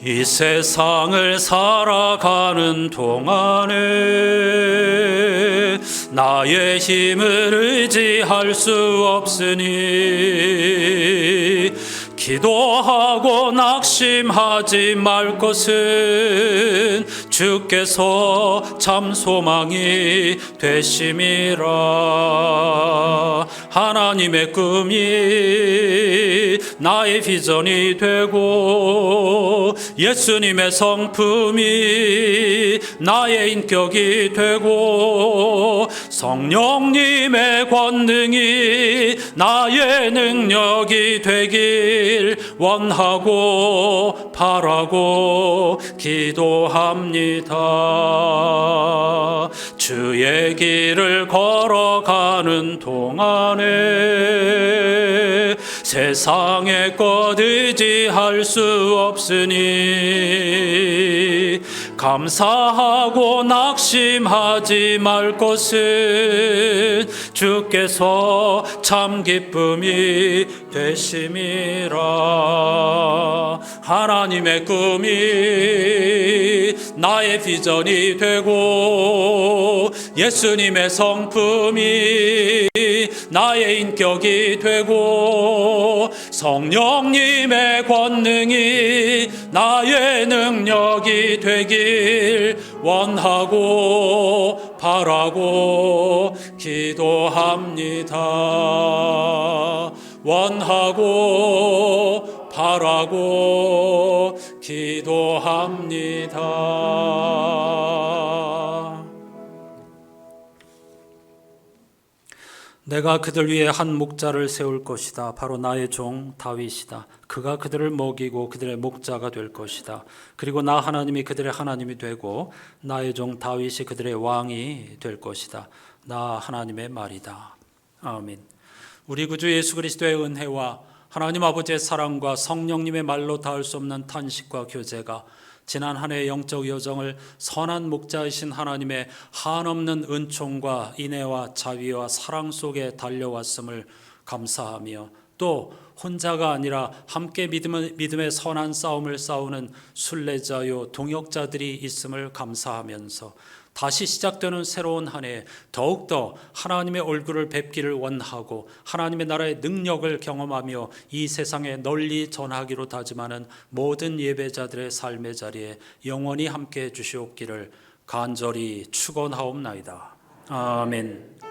이 세상을 살아가는 동안에 나의 힘을 의지할 수 없으니 기도하고 낙심하지 말 것은 주께서 참 소망이 되심이라. 하나님의 꿈이 나의 비전이 되고 예수님의 성품이 나의 인격이 되고 성령님의 권능이 나의 능력이 되길 원하고 바라고 기도합니다. 주의 길을 걸어가는 동안에 세상의 것 의지할 수 없으니 감사하고 낙심하지 말 것은 주께서 참 기쁨이 되심이라. 하나님의 꿈이 나의 비전이 되고 예수님의 성품이 나의 인격이 되고 성령님의 권능이 나의 능력이 되길 원하고 바라고 기도합니다. 원하고 바라고 기도합니다. 내가 그들 위에 한 목자를 세울 것이다. 바로 나의 종 다윗이다. 그가 그들을 먹이고 그들의 목자가 될 것이다. 그리고 나 하나님이 그들의 하나님이 되고 나의 종 다윗이 그들의 왕이 될 것이다. 나 하나님의 말이다. 아멘. 우리 구주 예수 그리스도의 은혜와 하나님 아버지의 사랑과 성령님의 말로 닿을 수 없는 탄식과 교제가 지난 한 해의 영적 여정을 선한 목자이신 하나님의 한없는 은총과 인애와 자비와 사랑 속에 달려왔음을 감사하며, 또 혼자가 아니라 함께 믿음의 선한 싸움을 싸우는 순례자요 동역자들이 있음을 감사하면서 다시 시작되는 새로운 한 해 더욱더 하나님의 얼굴을 뵙기를 원하고 하나님의 나라의 능력을 경험하며 이 세상에 널리 전하기로 다짐하는 모든 예배자들의 삶의 자리에 영원히 함께해 주시옵기를 간절히 축원하옵나이다. 아멘.